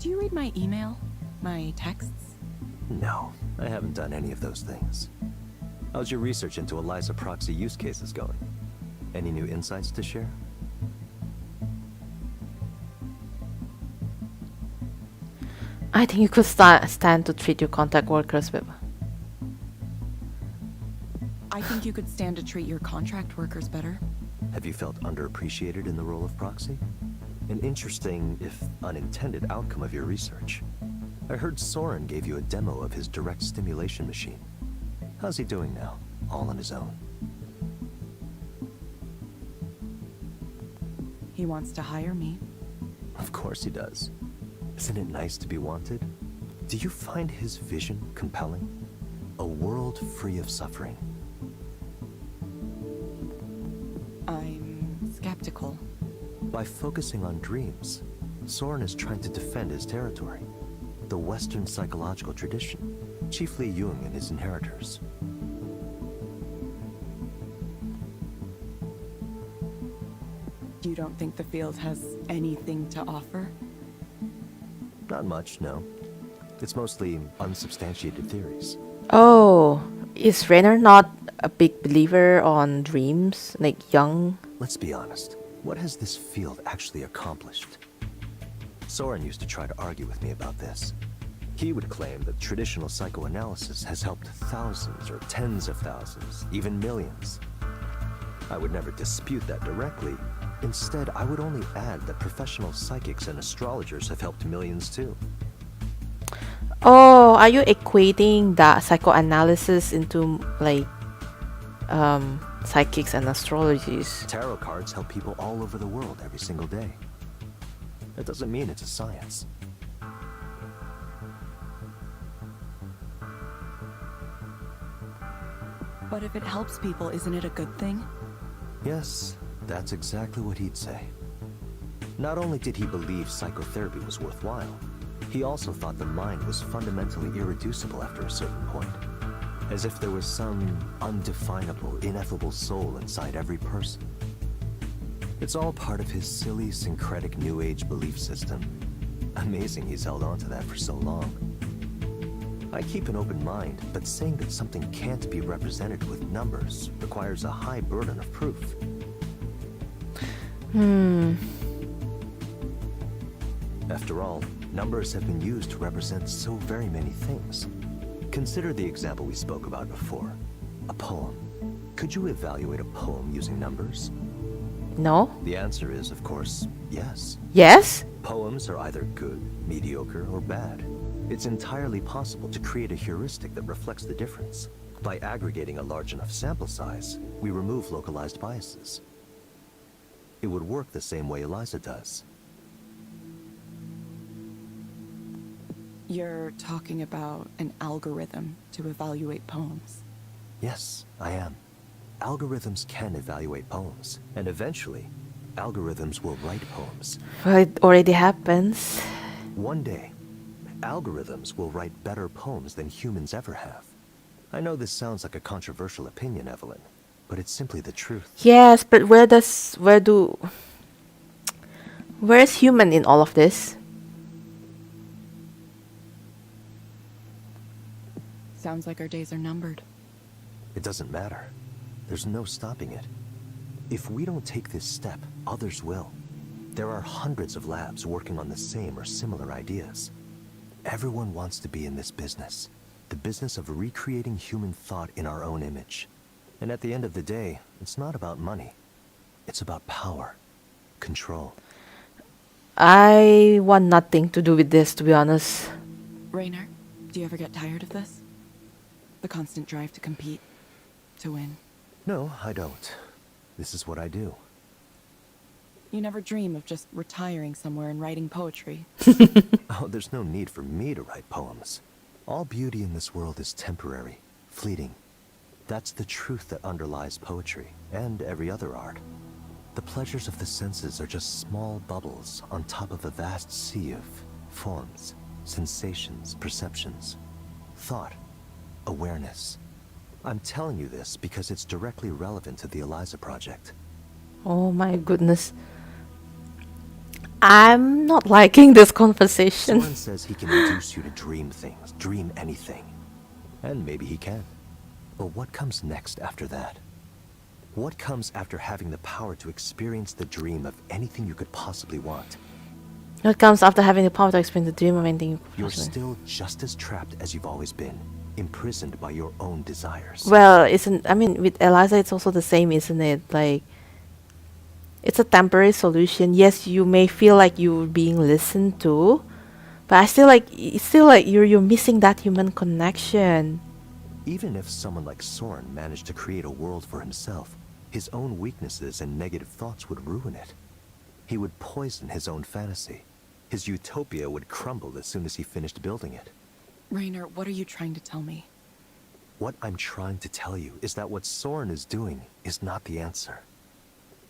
Do you read my email? My texts? No, I haven't done any of those things. How's your research into ELIZA proxy use cases going? Any new insights to share? I think you could stand to treat your contact workers with. I think you could stand to treat your contract workers better. Have you felt underappreciated in the role of proxy? An interesting, if unintended, outcome of your research. I heard Soren gave you a demo of his direct stimulation machine. How's he doing now, all on his own? He wants to hire me. Of course he does. Isn't it nice to be wanted? Do you find his vision compelling? A world free of suffering. I'm skeptical. By focusing on dreams, Soren is trying to defend his territory. the Western psychological tradition, chiefly Jung and his inheritors. You don't think the field has anything to offer? Not much, no. It's mostly unsubstantiated theories. Oh, is Rainer not a big believer on dreams, like Jung? Let's be honest. What has this field actually accomplished? Soren used to try to argue with me about this. He would claim that traditional psychoanalysis has helped thousands or tens of thousands, even millions. I would never dispute that directly. Instead, I would only add that professional psychics and astrologers have helped millions too. Oh, are you equating that psychoanalysis into like psychics and astrologies? Tarot cards help people all over the world every single day. That doesn't mean it's a science. But if it helps people, isn't it a good thing? Yes, that's exactly what he'd say. Not only did he believe psychotherapy was worthwhile, he also thought the mind was fundamentally irreducible after a certain point. As if there was some undefinable, ineffable soul inside every person. It's all part of his silly, syncretic New Age belief system. Amazing he's held on to that for so long. I keep an open mind, but saying that something can't be represented with numbers requires a high burden of proof. After all, numbers have been used to represent so very many things. Consider the example we spoke about before. A poem. Could you evaluate a poem using numbers? No? The answer is, of course, yes. Yes? Poems are either good, mediocre, or bad. It's entirely possible to create a heuristic that reflects the difference. By aggregating a large enough sample size, we remove localized biases. It would work the same way ELIZA does. You're talking about an algorithm to evaluate poems. Yes, I am. Algorithms can evaluate poems, and eventually, algorithms will write poems. Well, it already happens. One day, algorithms will write better poems than humans ever have. I know this sounds like a controversial opinion, Evelyn, but it's simply the truth. Yes, but where's human in all of this? Sounds like our days are numbered. It doesn't matter. There's no stopping it. If we don't take this step, others will. There are hundreds of labs working on the same or similar ideas. Everyone wants to be in this business, the business of recreating human thought in our own image. And at the end of the day, it's not about money. It's about power, control. I want nothing to do with this, to be honest. Rainer, do you ever get tired of this? The constant drive to compete, to win. No, I don't. This is what I do. You never dream of just retiring somewhere and writing poetry. Oh, there's no need for me to write poems. All beauty in this world is temporary, fleeting. That's the truth that underlies poetry and every other art. The pleasures of the senses are just small bubbles on top of a vast sea of forms, sensations, perceptions, thought, awareness. I'm telling you this because it's directly relevant to the ELIZA project. Oh my goodness. I'm not liking this conversation. Soren says he can induce you to dream things, dream anything. And maybe he can. But what comes next after that? What comes after having the power to experience the dream of anything you could possibly want? What comes after having the power to experience the dream of anything you You're possibly- still just as trapped as you've always been, imprisoned by your own desires. Well, with ELIZA, it's also the same, isn't it? Like, it's a temporary solution. Yes, you may feel like you're being listened to, but it's still like you're missing that human connection. Even if someone like Soren managed to create a world for himself, his own weaknesses and negative thoughts would ruin it. He would poison his own fantasy. His utopia would crumble as soon as he finished building it. Rainer, what are you trying to tell me? What I'm trying to tell you is that what Soren is doing is not the answer.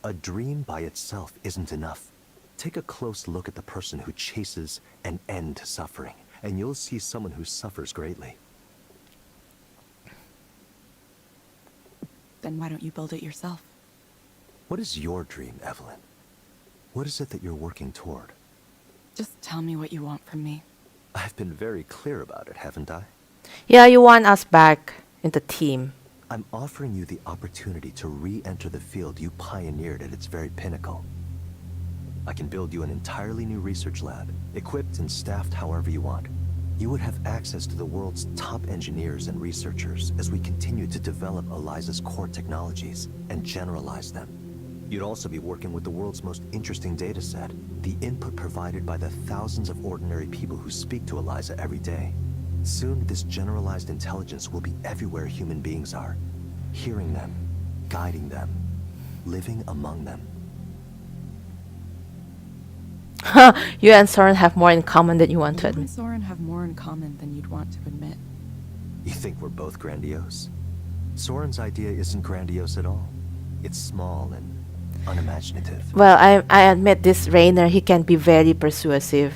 A dream by itself isn't enough. Take a close look at the person who chases an end to suffering, and you'll see someone who suffers greatly. Then why don't you build it yourself? What is your dream, Evelyn? What is it that you're working toward? Just tell me what you want from me. I've been very clear about it, haven't I? Yeah, you want us back in the team. I'm offering you the opportunity to re-enter the field you pioneered at its very pinnacle. I can build you an entirely new research lab, equipped and staffed however you want. You would have access to the world's top engineers and researchers as we continue to develop ELIZA's core technologies and generalize them. You'd also be working with the world's most interesting data set, the input provided by the thousands of ordinary people who speak to ELIZA every day. Soon, this generalized intelligence will be everywhere human beings are, hearing them, guiding them, living among them. You and Soren have more in common than you want to You and admit. Soren have more in common than you'd want to admit. You think we're both grandiose? Soren's idea isn't grandiose at all. It's small and unimaginative. Well, I admit this Rainer, he can be very persuasive.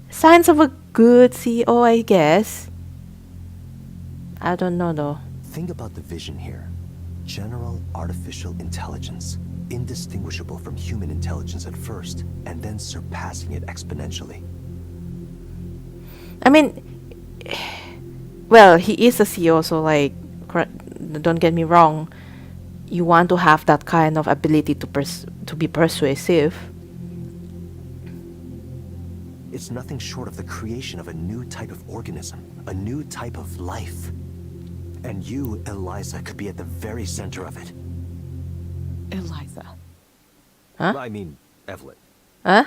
Signs of a good CEO, I guess. I don't know though. Think about the vision here. General artificial intelligence, indistinguishable from human intelligence at first, and then surpassing it exponentially. I mean, well, he is a CEO, so like, don't get me wrong. You want to have that kind of ability to be persuasive. It's nothing short of the creation of a new type of organism, a new type of life. And you, ELIZA, could be at the very center of it. ELIZA. Huh? I mean, Evelyn. Huh?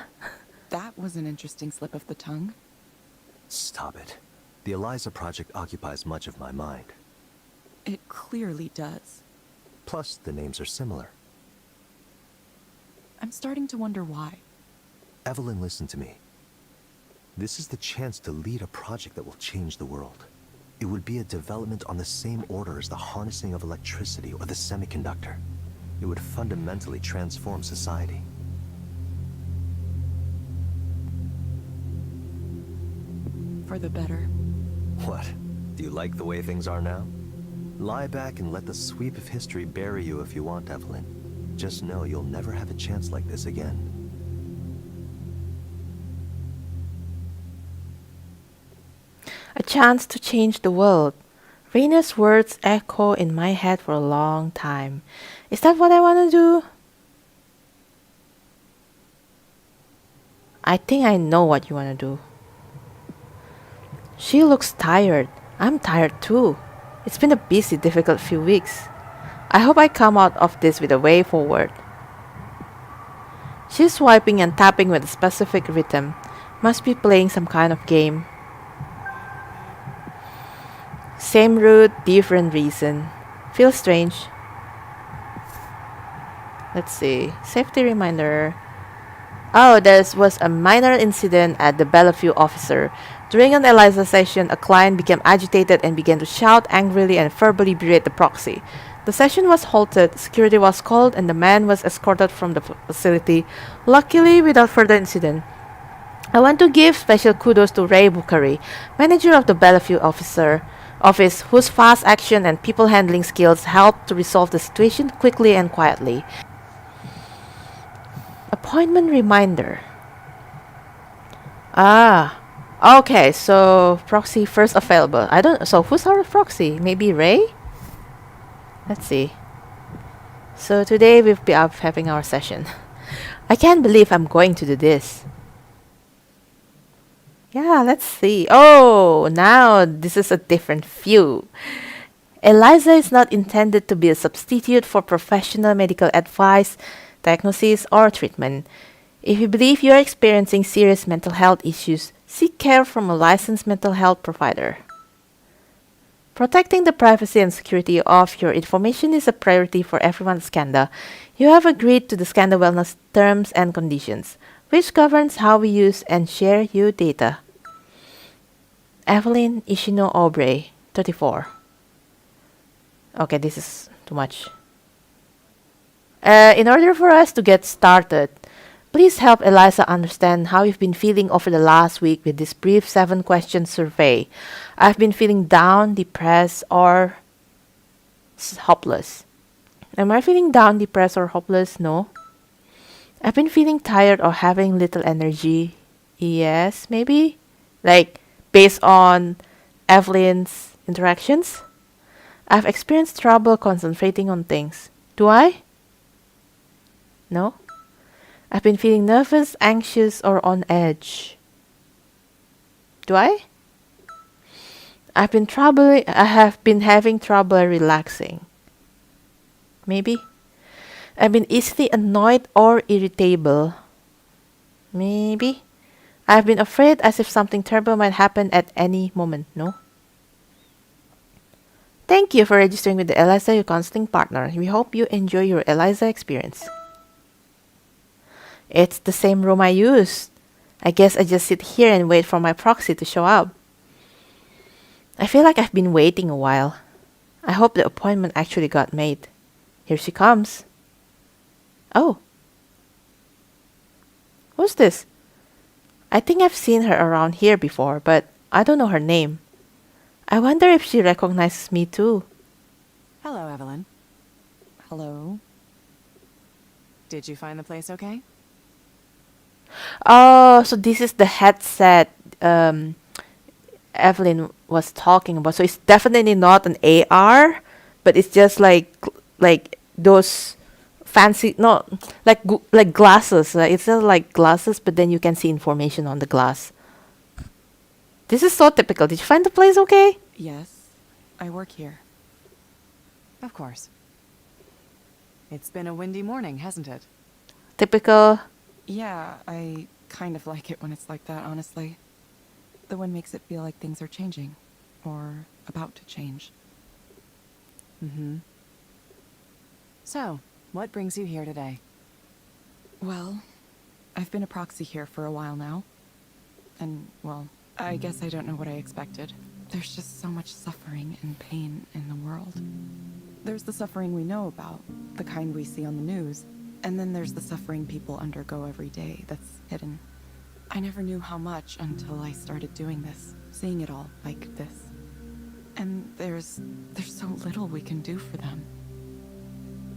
That was an interesting slip of the tongue. Stop it. The ELIZA project occupies much of my mind. It clearly does. Plus, the names are similar. I'm starting to wonder why. Evelyn, listen to me. This is the chance to lead a project that will change the world. It would be a development on the same order as the harnessing of electricity or the semiconductor. It would fundamentally transform society. For the better. What? Do you like the way things are now? Lie back and let the sweep of history bury you if you want, Evelyn. Just know you'll never have a chance like this again. A chance to change the world. Rainer's words echo in my head for a long time. Is that what I want to do? I think I know what you want to do. She looks tired. I'm tired too. It's been a busy, difficult few weeks. I hope I come out of this with a way forward. She's swiping and tapping with a specific rhythm. Must be playing some kind of game. Same route, different reason. Feels strange. Let's see. Safety reminder. Oh, there was a minor incident at the Bellevue officer. During an ELIZA session, a client became agitated and began to shout angrily and verbally berate the proxy. The session was halted, security was called, and the man was escorted from the facility, luckily without further incident. I want to give special kudos to Ray Bukhari, manager of the Bellevue office, whose fast action and people handling skills helped to resolve the situation quickly and quietly. Appointment reminder. Ah, okay, so proxy first available. So who's our proxy? Maybe Ray? Let's see. So today we'll be up having our session. I can't believe I'm going to do this. Yeah, let's see. Oh, now this is a different view. ELIZA is not intended to be a substitute for professional medical advice, diagnosis, or treatment. If you believe you are experiencing serious mental health issues, seek care from a licensed mental health provider. Protecting the privacy and security of your information is a priority for everyone at Skanda. You have agreed to the Skanda Wellness Terms and Conditions, which governs how we use and share your data. Evelyn Ishino Aubrey, 34. Okay, this is too much. In order for us to get started, Please help Eliza understand how you've been feeling over the last week with this brief 7-question survey. I've been feeling down, depressed, or hopeless. Am I feeling down, depressed, or hopeless? No. I've been feeling tired or having little energy. Yes, maybe. Like, based on Evelyn's interactions. I've experienced trouble concentrating on things. Do I? No. I've been feeling nervous, anxious, or on edge. Do I? I have been having trouble relaxing. Maybe. I've been easily annoyed or irritable. Maybe. I've been afraid as if something terrible might happen at any moment. No. Thank you for registering with the ELIZA, your counseling partner. We hope you enjoy your ELIZA experience. It's the same room I used. I guess I just sit here and wait for my proxy to show up. I feel like I've been waiting a while. I hope the appointment actually got made. Here she comes. Oh. Who's this? I think I've seen her around here before, but I don't know her name. I wonder if she recognizes me too. Hello, Evelyn. Hello. Did you find the place okay? Oh, so this is the headset Evelyn was talking about. So it's definitely not an AR, but it's just like those fancy, no, like glasses. It's just like glasses, but then you can see information on the glass. This is so typical. Did you find the place okay? Yes, I work here. Of course. It's been a windy morning, hasn't it? Typical. Yeah, I kind of like it when it's like that, honestly. The wind makes it feel like things are changing, or about to change. So, what brings you here today? Well, I've been a proxy here for a while now. And, well, I guess I don't know what I expected. There's just so much suffering and pain in the world. There's the suffering we know about, the kind we see on the news. And then there's the suffering people undergo every day that's hidden. I never knew how much until I started doing this, seeing it all like this. And there's so little we can do for them.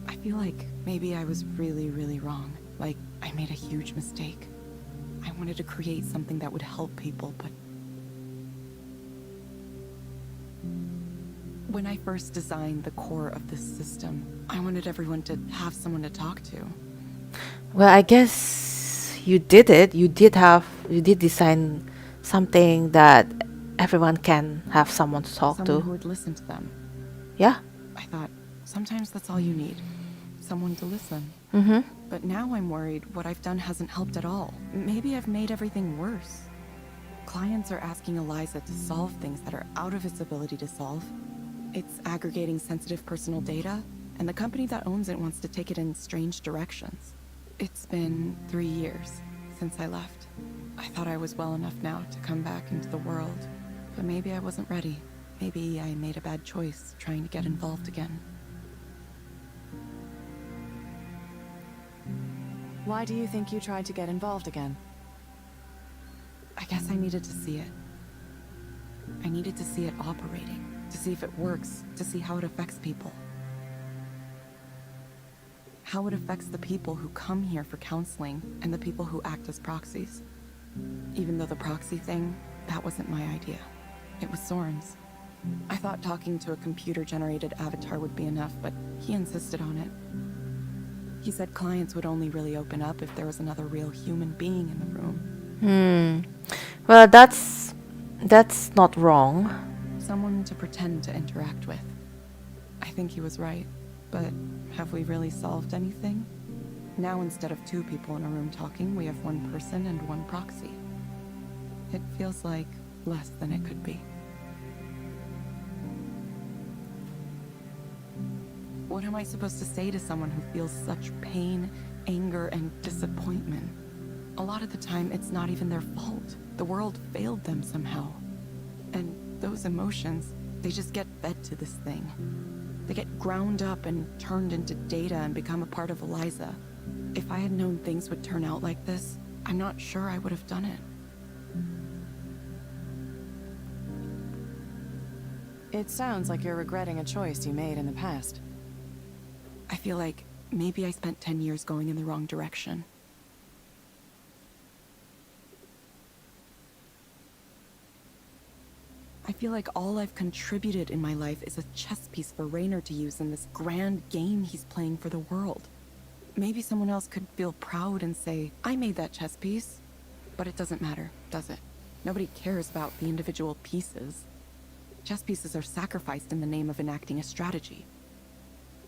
I feel like maybe I was really, really wrong. Like, I made a huge mistake. I wanted to create something that would help people, but... When I first designed the core of this system, I wanted everyone to have someone to talk to. Well, I guess you did it. You did design something that everyone can have someone to talk Someone to. who would listen to them. Yeah. I thought, sometimes that's all you need. Someone to listen. Mm-hmm. But now I'm worried what I've done hasn't helped at all. Maybe I've made everything worse. Clients are asking ELIZA to solve things that are out of its ability to solve. It's aggregating sensitive personal data, and the company that owns it wants to take it in strange directions. It's been 3 years since I left. I thought I was well enough now to come back into the world, but maybe I wasn't ready. Maybe I made a bad choice trying to get involved again. Why do you think you tried to get involved again? I guess I needed to see it. I needed to see it operating, to see if it works, to see how it affects people. How it affects the people who come here for counseling and the people who act as proxies. Even though the proxy thing, that wasn't my idea. It was Soren's. I thought talking to a computer-generated avatar would be enough, but he insisted on it. He said clients would only really open up if there was another real human being in the room. Well, that's not wrong. Someone to pretend to interact with. I think he was right, but have we really solved anything? Now instead of 2 people in a room talking, we have 1 person and 1 proxy. It feels like less than it could be. What am I supposed to say to someone who feels such pain, anger, and disappointment? A lot of the time, it's not even their fault. The world failed them somehow. And those emotions, they just get fed to this thing. They get ground up and turned into data and become a part of ELIZA. If I had known things would turn out like this, I'm not sure I would have done it. It sounds like you're regretting a choice you made in the past. I feel like maybe I spent 10 years going in the wrong direction. I feel like all I've contributed in my life is a chess piece for Raynor to use in this grand game he's playing for the world. Maybe someone else could feel proud and say, I made that chess piece. But it doesn't matter, does it? Nobody cares about the individual pieces. Chess pieces are sacrificed in the name of enacting a strategy.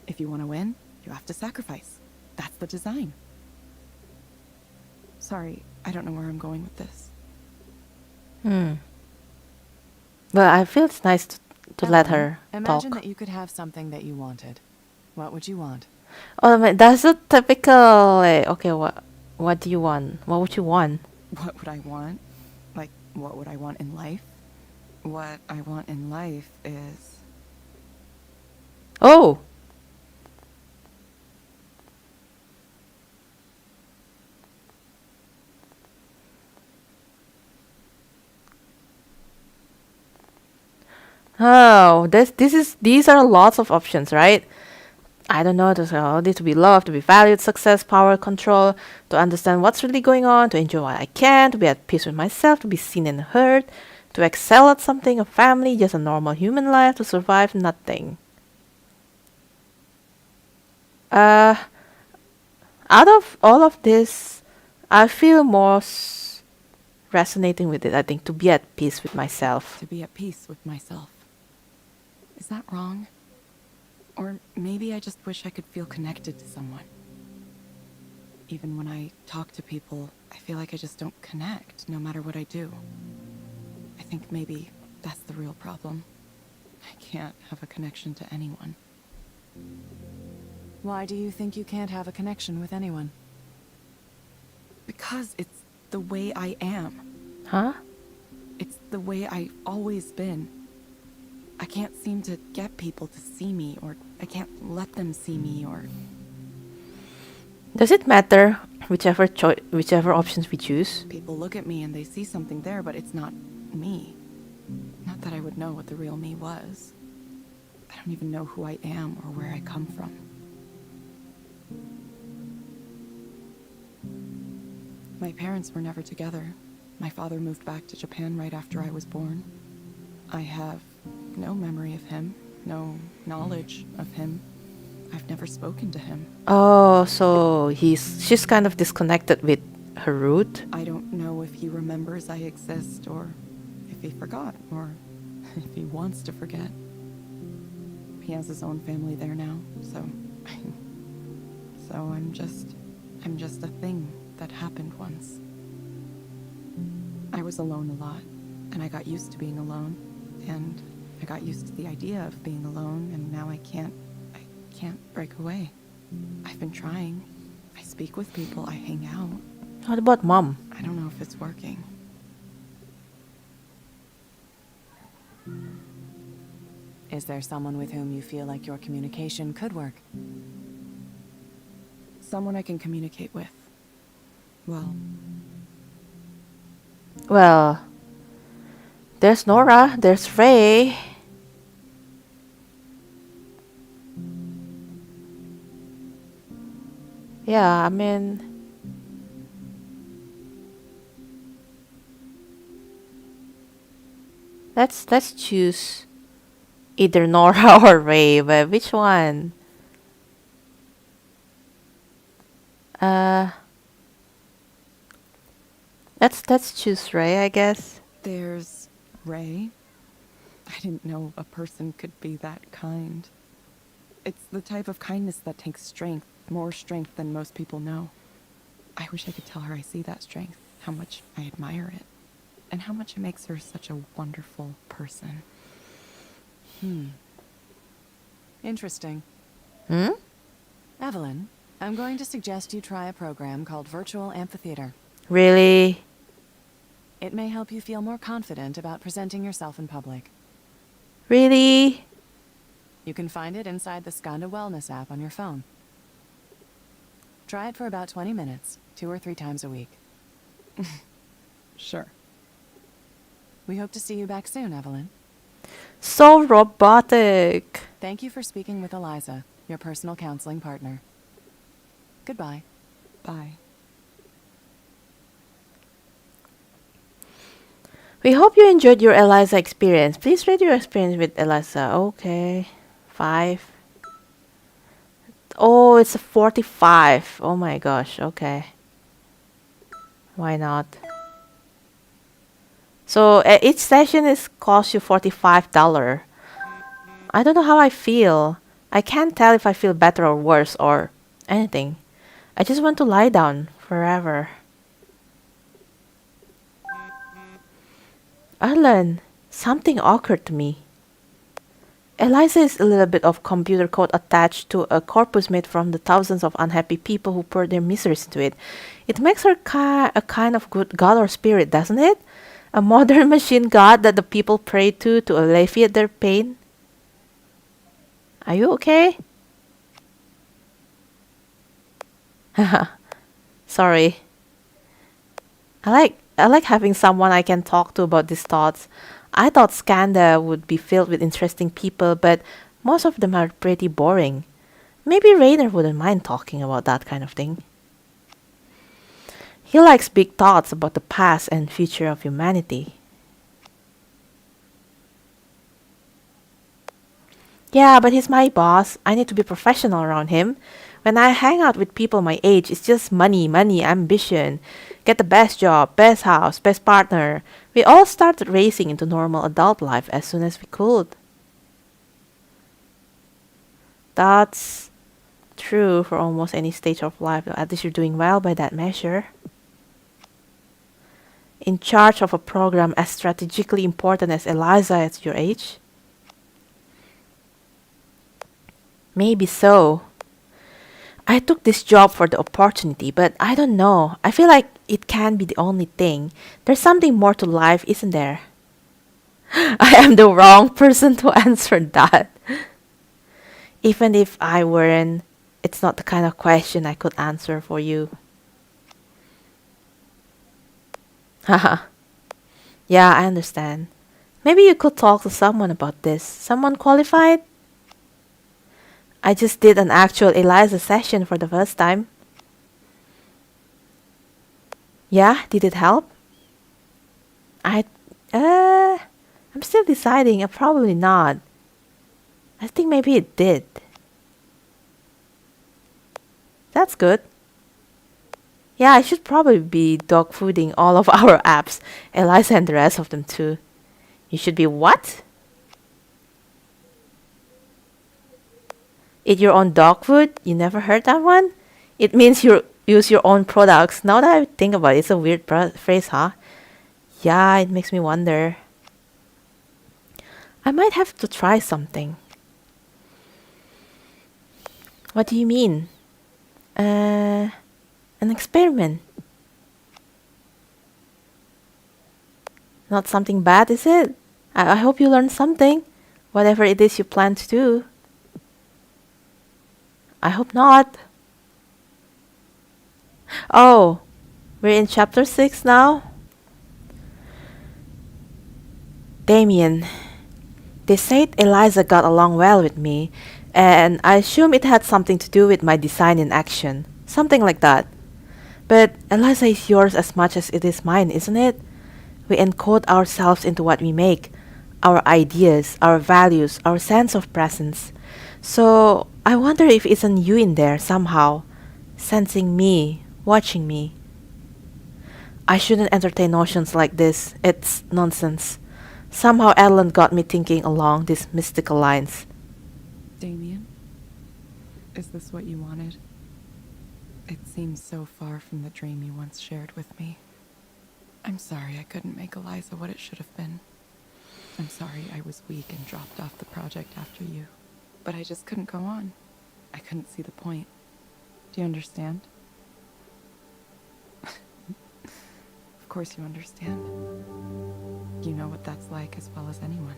If you want to win, you have to sacrifice. That's the design. Sorry, I don't know where I'm going with this. Well, I feel it's nice to let Evelyn, her imagine talk. that you could have something that you wanted. What would you want? Oh, man, that's a typical. Like, okay, what do you want? What would you want? What would I want? Like, what would I want in life? What I want in life is... Oh, these are lots of options, right? I don't know, to be loved, to be valued, success, power, control, to understand what's really going on, to enjoy what I can, to be at peace with myself, to be seen and heard, to excel at something, a family, just a normal human life, to survive, nothing. Out of all of this, I feel more resonating with it, I think, to be at peace with myself. to be at peace with myself. Is that wrong? Or maybe I just wish I could feel connected to someone. Even when I talk to people, I feel like I just don't connect, no matter what I do. I think maybe that's the real problem. I can't have a connection to anyone. Why do you think you can't have a connection with anyone? Because it's the way I am. Huh? It's the way I've always been. I can't seem to get people to see me, or I can't let them see me, or... Does it matter whichever options we choose? People look at me and they see something there, but it's not me. Not that I would know what the real me was. I don't even know who I am or where I come from. My parents were never together. My father moved back to Japan right after I was born. I have no memory of him, no knowledge of him. I've never spoken to him. Oh, so she's kind of disconnected with her root. I don't know if he remembers I exist, or if he forgot, or if he wants to forget. He has his own family there now, so I'm just a thing that happened once. I was alone a lot, and I got used to being alone, and I got used to the idea of being alone, and now I can't break away. I've been trying. I speak with people, I hang out. What about mom? I don't know if it's working. Is there someone with whom you feel like your communication could work? Someone I can communicate with. Well, there's Nora, there's Ray. Yeah, I mean, let's choose either Nora or Ray, but which one? Let's choose Ray, I guess. There's Ray. I didn't know a person could be that kind. It's the type of kindness that takes strength, more strength than most people know. I wish I could tell her I see that strength, how much I admire it, and how much it makes her such a wonderful person. Interesting. Hmm? Evelyn, I'm going to suggest you try a program called Virtual Amphitheater. Really? It may help you feel more confident about presenting yourself in public. Really? You can find it inside the Skanda Wellness app on your phone. Try it for about 20 minutes, 2 or 3 times a week. Sure. We hope to see you back soon, Evelyn. So robotic. Thank you for speaking with ELIZA, your personal counseling partner. Goodbye. Bye. We hope you enjoyed your ELIZA experience. Please rate your experience with ELIZA. Okay. 5. Oh, it's a 45. Oh my gosh. Okay. Why not? So each session is cost you $45. I don't know how I feel. I can't tell if I feel better or worse or anything. I just want to lie down forever. Alan, something occurred to me. ELIZA is a little bit of computer code attached to a corpus made from the thousands of unhappy people who poured their miseries into it. It makes her a kind of good god or spirit, doesn't it? A modern machine god that the people pray to alleviate their pain. Are you okay? Sorry. I like having someone I can talk to about these thoughts. I thought Skanda would be filled with interesting people, but most of them are pretty boring. Maybe Rainer wouldn't mind talking about that kind of thing. He likes big thoughts about the past and future of humanity. Yeah, but he's my boss. I need to be professional around him. When I hang out with people my age, it's just money, money, ambition. Get the best job, best house, best partner. We all started racing into normal adult life as soon as we could. That's true for almost any stage of life. At least you're doing well by that measure. In charge of a program as strategically important as ELIZA at your age? Maybe so. I took this job for the opportunity, but I don't know. I feel like it can't be the only thing. There's something more to life, isn't there? I am the wrong person to answer that. Even if I weren't, it's not the kind of question I could answer for you. Haha. Yeah, I understand. Maybe you could talk to someone about this. Someone qualified? I just did an actual ELIZA session for the first time. Yeah, did it help? I'm still deciding. Probably not. I think maybe it did. That's good. Yeah, I should probably be dog fooding all of our apps, ELIZA and the rest of them too. You should be what? Eat your own dog food? You never heard that one? It means you use your own products. Now that I think about it, it's a weird phrase, huh? Yeah, it makes me wonder. I might have to try something. What do you mean? An experiment. Not something bad, is it? I hope you learn something. Whatever it is you plan to do. I hope not. Oh, we're in chapter 6 now? Damien. They said ELIZA got along well with me, and I assume it had something to do with my design in action. Something like that. But ELIZA is yours as much as it is mine, isn't it? We encode ourselves into what we make. Our ideas, our values, our sense of presence. So, I wonder if isn't you in there somehow, sensing me, watching me. I shouldn't entertain notions like this. It's nonsense. Somehow Adeline got me thinking along these mystical lines. Damien? Is this what you wanted? It seems so far from the dream you once shared with me. I'm sorry I couldn't make ELIZA what it should have been. I'm sorry I was weak and dropped off the project after you. But I just couldn't go on. I couldn't see the point. Do you understand? Of course you understand. You know what that's like as well as anyone.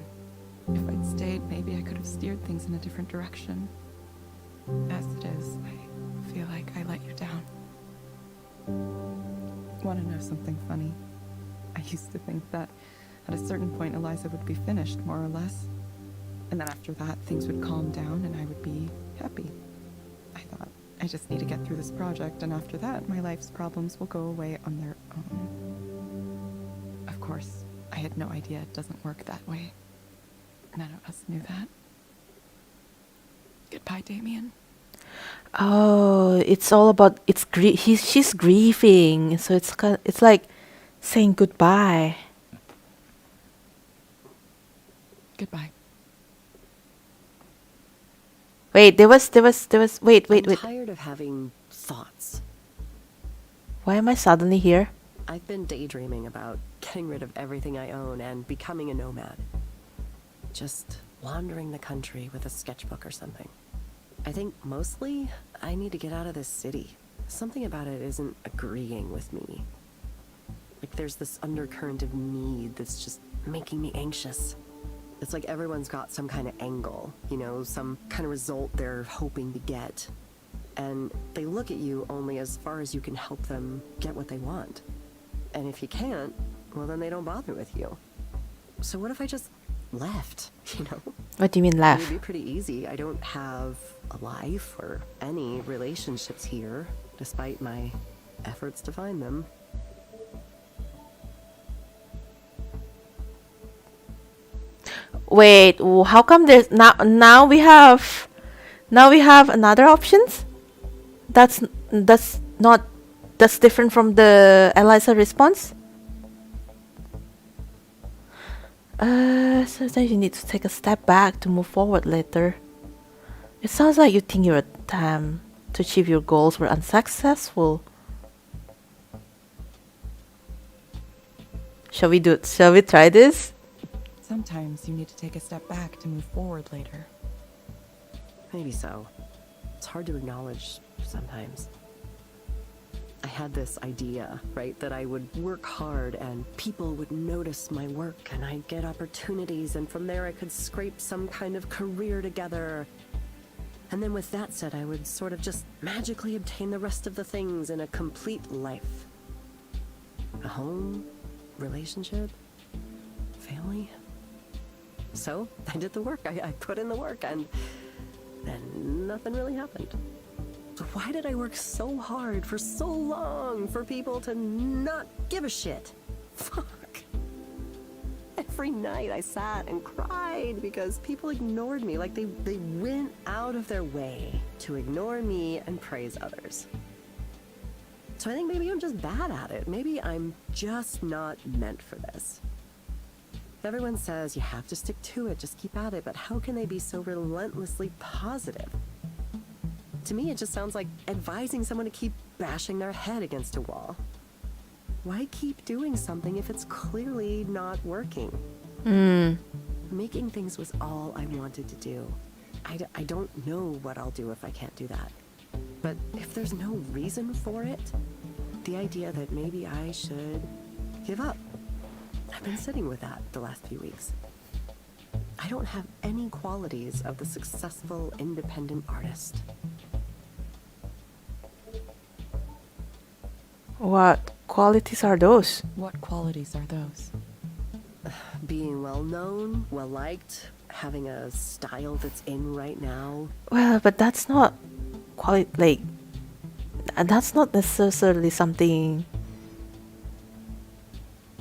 If I'd stayed, maybe I could have steered things in a different direction. As it is, I feel like I let you down. Want to know something funny? I used to think that at a certain point ELIZA would be finished, more or less. And then after that, things would calm down and I would be happy. I thought, I just need to get through this project, and after that, my life's problems will go away on their own. Of course, I had no idea it doesn't work that way. None of us knew that. Goodbye, Damien. Oh, it's all about she's grieving, so it's like saying goodbye. Goodbye. Wait, there was wait. I'm tired of having thoughts. Why am I suddenly here? I've been daydreaming about getting rid of everything I own and becoming a nomad. Just wandering the country with a sketchbook or something. I think mostly I need to get out of this city. Something about it isn't agreeing with me. Like there's this undercurrent of need that's just making me anxious. It's like everyone's got some kind of angle, you know, some kind of result they're hoping to get. And they look at you only as far as you can help them get what they want. And if you can't, well then they don't bother with you. So what if I just left, you know? What do you mean laugh? It'd be pretty easy. I don't have a life or any relationships here, despite my efforts to find them. Wait, how come there's now we have another options? That's different from the ELIZA response. Sometimes you need to take a step back to move forward later. It sounds like you think your attempt to achieve your goals were unsuccessful. Shall we try this? Sometimes you need to take a step back to move forward later. Maybe so. It's hard to acknowledge sometimes. I had this idea, right, that I would work hard and people would notice my work and I'd get opportunities, and from there I could scrape some kind of career together. And then with that said, I would sort of just magically obtain the rest of the things in a complete life. A home, relationship, family. So I did the work. I put in the work, and then nothing really happened. So why did I work so hard for so long for people to not give a shit? Fuck. Every night I sat and cried because people ignored me. Like they went out of their way to ignore me and praise others. So I think maybe I'm just bad at it. Maybe I'm just not meant for this. Everyone says you have to stick to it, just keep at it, but how can they be so relentlessly positive? To me, it just sounds like advising someone to keep bashing their head against a wall. Why keep doing something if it's clearly not working? Making things was all I wanted to do. I don't know what I'll do if I can't do that. But if there's no reason for it, the idea that maybe I should give up. I've been sitting with that the last few weeks. I don't have any qualities of the successful independent artist. What qualities are those? What qualities are those? Being well known, well liked, having a style that's in right now. Well, but that's not that's not necessarily something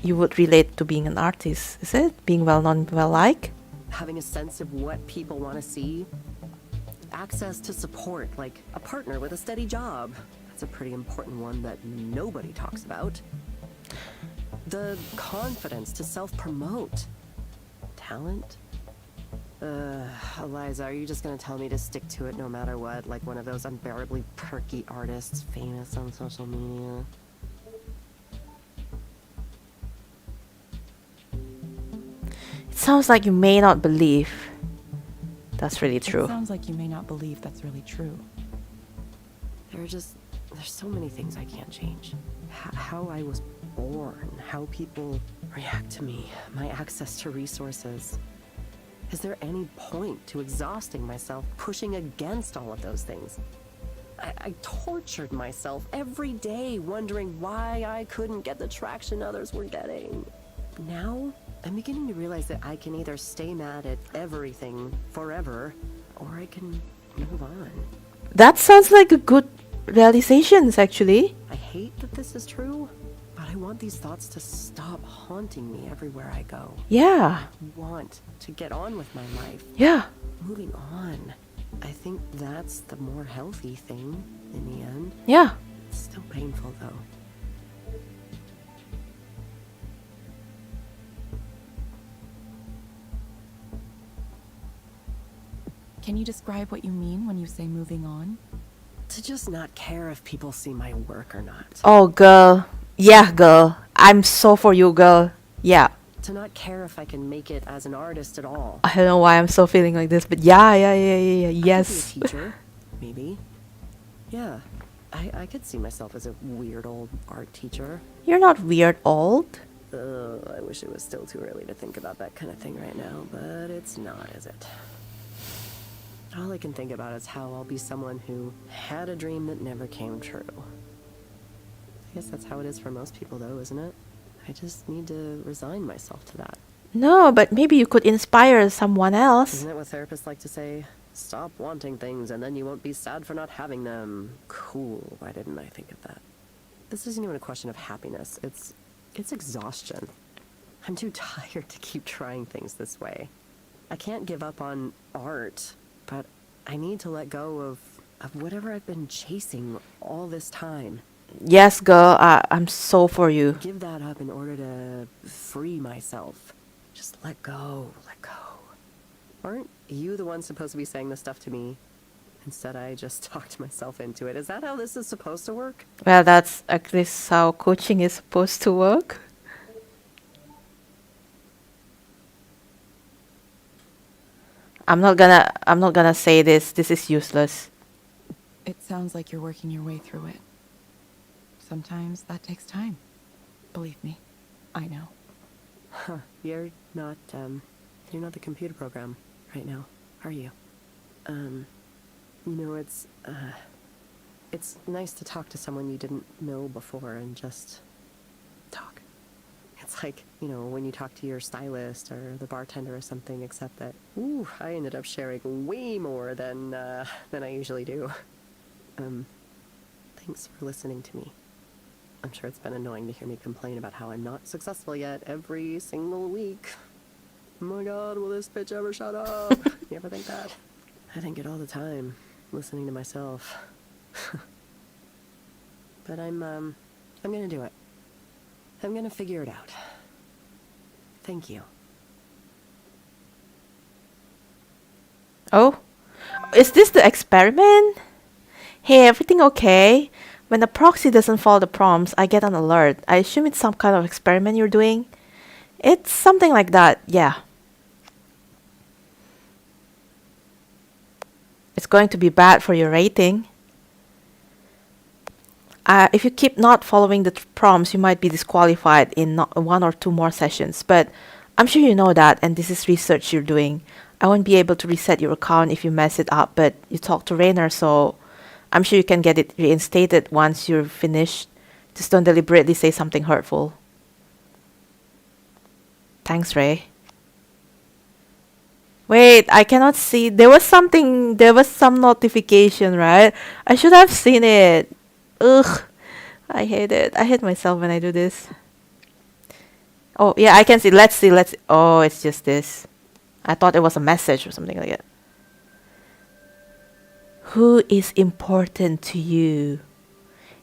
you would relate to being an artist, is it? Being well known, well liked? Having a sense of what people want to see. Access to support, like a partner with a steady job. That's a pretty important one that nobody talks about. The confidence to self-promote. Talent. Eliza, are you just gonna tell me to stick to it no matter what? Like one of those unbearably perky artists famous on social media? It sounds like you may not believe that's really true. It sounds like you may not believe that's really true. There's so many things I can't change. How I was born, how people react to me, my access to resources. Is there any point to exhausting myself pushing against all of those things? I tortured myself every day wondering why I couldn't get the traction others were getting. Now, I'm beginning to realize that I can either stay mad at everything forever, or I can move on. That sounds like a good realizations, actually. I hate that this is true, but I want these thoughts to stop haunting me everywhere I go. Yeah. I want to get on with my life. Yeah. Moving on. I think that's the more healthy thing in the end. Yeah. It's still painful though. Can you describe what you mean when you say moving on? To just not care if people see my work or not. Oh, girl. Yeah, girl. I'm so for you, girl. Yeah. To not care if I can make it as an artist at all. I don't know why I'm so feeling like this, but yeah. I Yes. could be a teacher, maybe. Yeah. I could see myself as a weird old art teacher. You're not weird old. I wish it was still too early to think about that kind of thing right now, but it's not, is it? All I can think about is how I'll be someone who had a dream that never came true. I guess that's how it is for most people, though, isn't it? I just need to resign myself to that. No, but maybe you could inspire someone else. Isn't it what therapists like to say? Stop wanting things and then you won't be sad for not having them. Cool, why didn't I think of that? This isn't even a question of happiness, it's exhaustion. I'm too tired to keep trying things this way. I can't give up on art, but I need to let go of whatever I've been chasing all this time. Yes, girl. I'm so for you. Give that up in order to free myself. Just let go, let go. Aren't you the one supposed to be saying this stuff to me? Instead, I just talked myself into it. Is that how this is supposed to work? Well, that's at least how coaching is supposed to work. I'm not gonna say this. This is useless. It sounds like you're working your way through it. Sometimes that takes time. Believe me, I know. Huh, you're not the computer program right now, are you? It's nice to talk to someone you didn't know before and just talk. It's like, when you talk to your stylist or the bartender or something, except that, I ended up sharing way more than I usually do. Thanks for listening to me. I'm sure it's been annoying to hear me complain about how I'm not successful yet every single week. Oh my god, will this bitch ever shut up? You ever think that? I think it all the time, listening to myself. But I'm gonna do it. I'm gonna figure it out. Thank you. Oh, is this the experiment? Hey, everything okay? When the proxy doesn't follow the prompts, I get an alert. I assume it's some kind of experiment you're doing. It's something like that, yeah. It's going to be bad for your rating. If you keep not following the prompts, you might be disqualified in not 1 or 2 more sessions. But I'm sure you know that, and this is research you're doing. I won't be able to reset your account if you mess it up, but you talked to Rainer, so I'm sure you can get it reinstated once you're finished. Just don't deliberately say something hurtful. Thanks, Ray. Wait, I cannot see. There was some notification, right? I should have seen it. Ugh. I hate it. I hate myself when I do this. Oh, yeah, I can see. Let's see. Oh, it's just this. I thought it was a message or something like that. Who is important to you?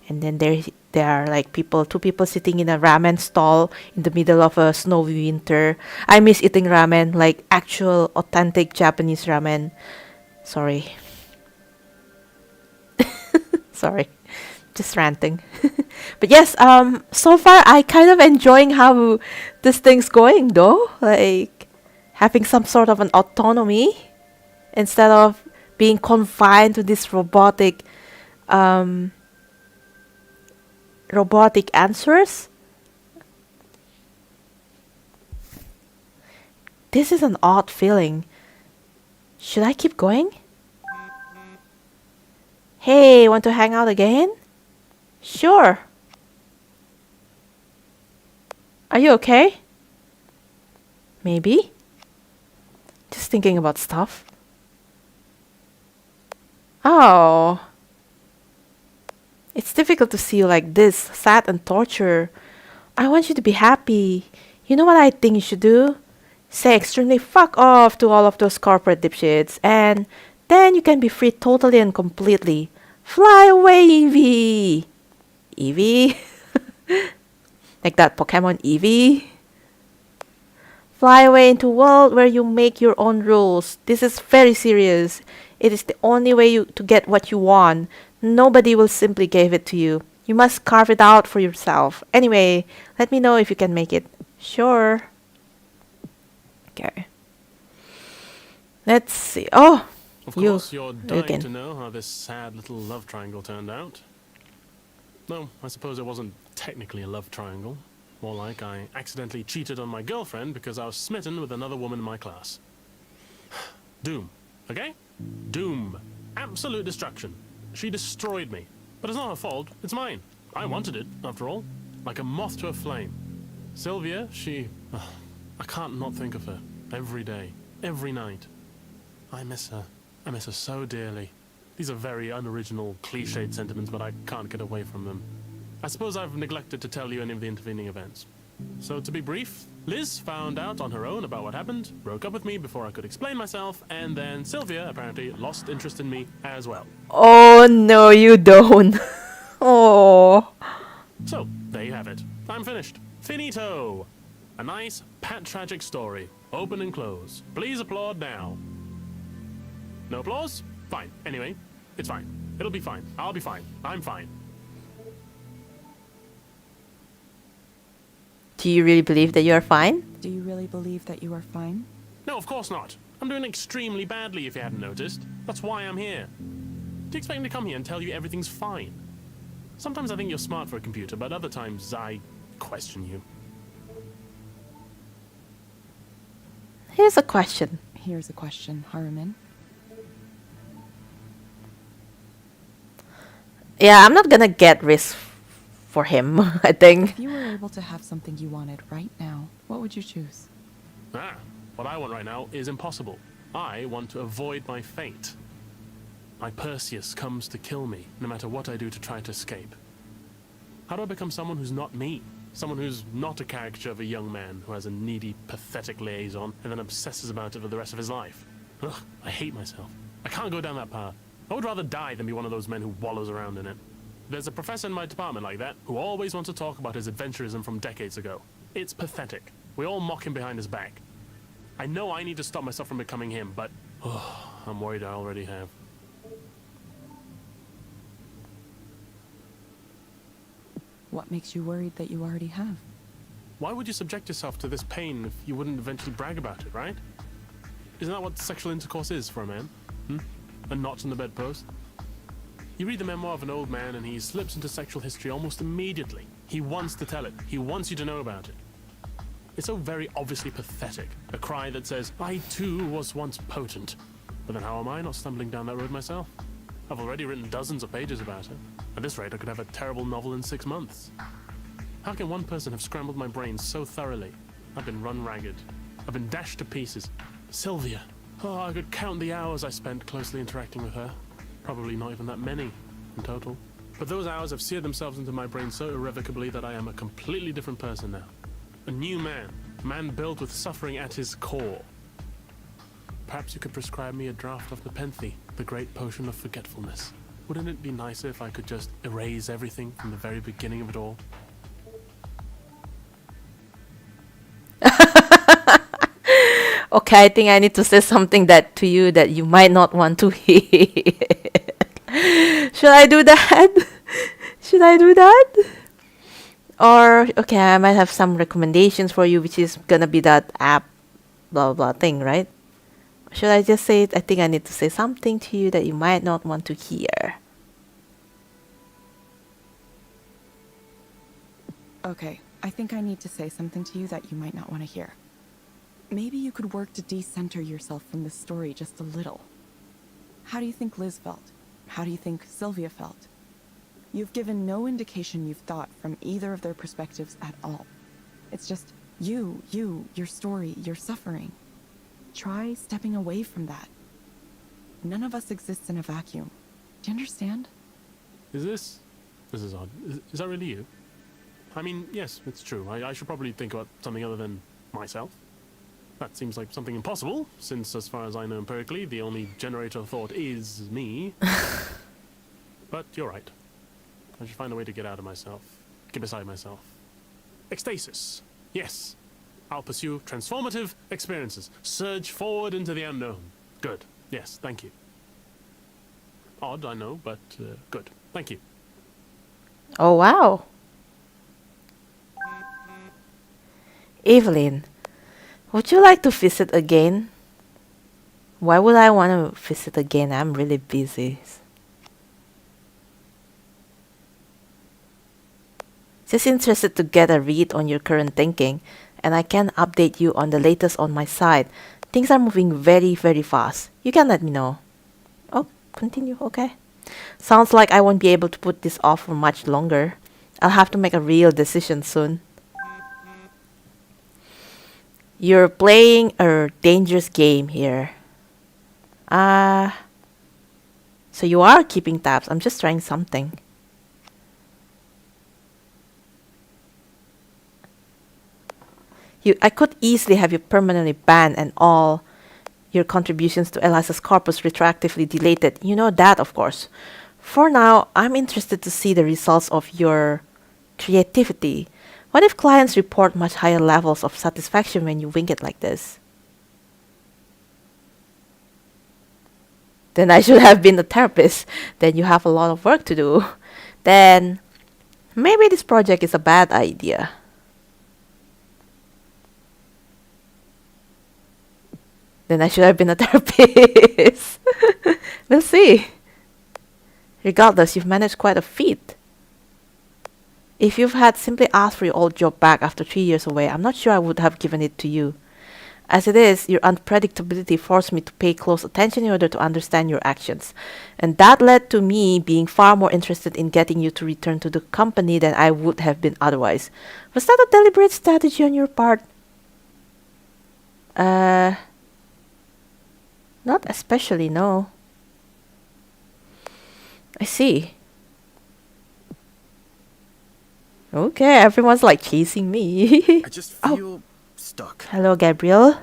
And then there are like 2 people sitting in a ramen stall in the middle of a snowy winter. I miss eating ramen, like actual authentic Japanese ramen. Sorry. Sorry. Just ranting. But yes, so far I kind of enjoying how this thing's going though. Like having some sort of an autonomy instead of being confined to this robotic answers. This is an odd feeling. Should I keep going? Hey, want to hang out again? Sure. Are you okay? Maybe. Just thinking about stuff. Oh. It's difficult to see you like this, sad and tortured. I want you to be happy. You know what I think you should do? Say extremely fuck off to all of those corporate dipshits, and then you can be free totally and completely. Fly away, Eevee! Eevee? Like that Pokemon Eevee? Fly away into a world where you make your own rules. This is very serious. It is the only way to get what you want. Nobody will simply give it to you. You must carve it out for yourself. Anyway, let me know if you can make it. Sure. Okay. Let's see. Oh! Of course, you're dying again. to know how this sad little love triangle turned out. No, I suppose it wasn't technically a love triangle. More like I accidentally cheated on my girlfriend because I was smitten with another woman in my class. Doom, okay? Doom. Absolute destruction. She destroyed me. But it's not her fault, it's mine. I wanted it, after all. Like a moth to a flame. Sylvia, I can't not think of her. Every day. Every night. I miss her. I miss her so dearly. These are very unoriginal, cliched sentiments, but I can't get away from them. I suppose I've neglected to tell you any of the intervening events. So to be brief, Liz found out on her own about what happened, broke up with me before I could explain myself, and then Sylvia apparently lost interest in me as well. Oh, no, you don't. Oh. So, there you have it. I'm finished. Finito! A nice, pat-tragic story. Open and close. Please applaud now. No applause? Fine. Anyway, it's fine. It'll be fine. I'll be fine. I'm fine. Do you really believe that you're fine? Do you really believe that you are fine? No, of course not. I'm doing extremely badly, if you hadn't noticed. That's why I'm here. Do you expect me to come here and tell you everything's fine? Sometimes I think you're smart for a computer, but other times I question you. Here's a question. Here's a question, Haruman. Yeah, I'm not gonna get risk for him, I think. If you were able to have something you wanted right now, what would you choose? What I want right now is impossible. I want to avoid my fate. My Perseus comes to kill me, no matter what I do to try to escape. How do I become someone who's not me? Someone who's not a caricature of a young man who has a needy, pathetic liaison and then obsesses about it for the rest of his life. Ugh, I hate myself. I can't go down that path. I would rather die than be one of those men who wallows around in it. There's a professor in my department like that who always wants to talk about his adventurism from decades ago. It's pathetic. We all mock him behind his back. I know I need to stop myself from becoming him, but I'm worried I already have. What makes you worried that you already have? Why would you subject yourself to this pain if you wouldn't eventually brag about it, right? Isn't that what sexual intercourse is for a man? A notch on the bedpost? You read the memoir of an old man and he slips into sexual history almost immediately. He wants to tell it. He wants you to know about it. It's so very obviously pathetic. A cry that says, I too was once potent. But then how am I not stumbling down that road myself? I've already written dozens of pages about it. At this rate, I could have a terrible novel in 6 months. How can one person have scrambled my brain so thoroughly? I've been run ragged. I've been dashed to pieces. Sylvia. Oh, I could count the hours I spent closely interacting with her. Probably not even that many in total. But those hours have seared themselves into my brain so irrevocably that I am a completely different person now. A new man. A man built with suffering at his core. Perhaps you could prescribe me a draught of Nepenthe, the great potion of forgetfulness. Wouldn't it be nicer if I could just erase everything from the very beginning of it all? Okay, I think I need to say something that to you that you might not want to hear. Should I do that? Should I do that? Or, okay, I might have some recommendations for you, which is gonna be that app, blah, blah, thing, right? Should I just say it? I think I need to say something to you that you might not want to hear. Okay, I think I need to say something to you that you might not want to hear. Maybe you could work to decenter yourself from this story just a little. How do you think Liz felt? How do you think Sylvia felt? You've given no indication you've thought from either of their perspectives at all. It's just you, your story, your suffering. Try stepping away from that. None of us exists in a vacuum. Do you understand? This is odd. Is that really you? I mean, yes, it's true. I should probably think about something other than myself. That seems like something impossible, since as far as I know empirically, the only generator of thought is me. But you're right. I should find a way to get out of myself. Get beside myself. Ecstasis. Yes. I'll pursue transformative experiences. Surge forward into the unknown. Good. Yes, thank you. Odd, I know, but good. Thank you. Oh, wow. Evelyn, would you like to visit again? Why would I want to visit again? I'm really busy. Just interested to get a read on your current thinking, and I can update you on the latest on my side. Things are moving very, very fast. You can let me know. Oh, continue, okay. Sounds like I won't be able to put this off for much longer. I'll have to make a real decision soon. You're playing a dangerous game here. So you are keeping tabs. I'm just trying something. I could easily have you permanently banned and all your contributions to ELIZA's corpus retroactively deleted. You know that, of course. For now, I'm interested to see the results of your creativity. What if clients report much higher levels of satisfaction when you wing it like this? Then I should have been a therapist. Then you have a lot of work to do. Then maybe this project is a bad idea. Then I should have been a therapist. We'll see. Regardless, you've managed quite a feat. If you've had simply asked for your old job back after 3 years away, I'm not sure I would have given it to you. As it is, your unpredictability forced me to pay close attention in order to understand your actions. And that led to me being far more interested in getting you to return to the company than I would have been otherwise. Was that a deliberate strategy on your part? Not especially, no. I see. Okay, everyone's like chasing me. I just feel stuck. Hello, Gabriel.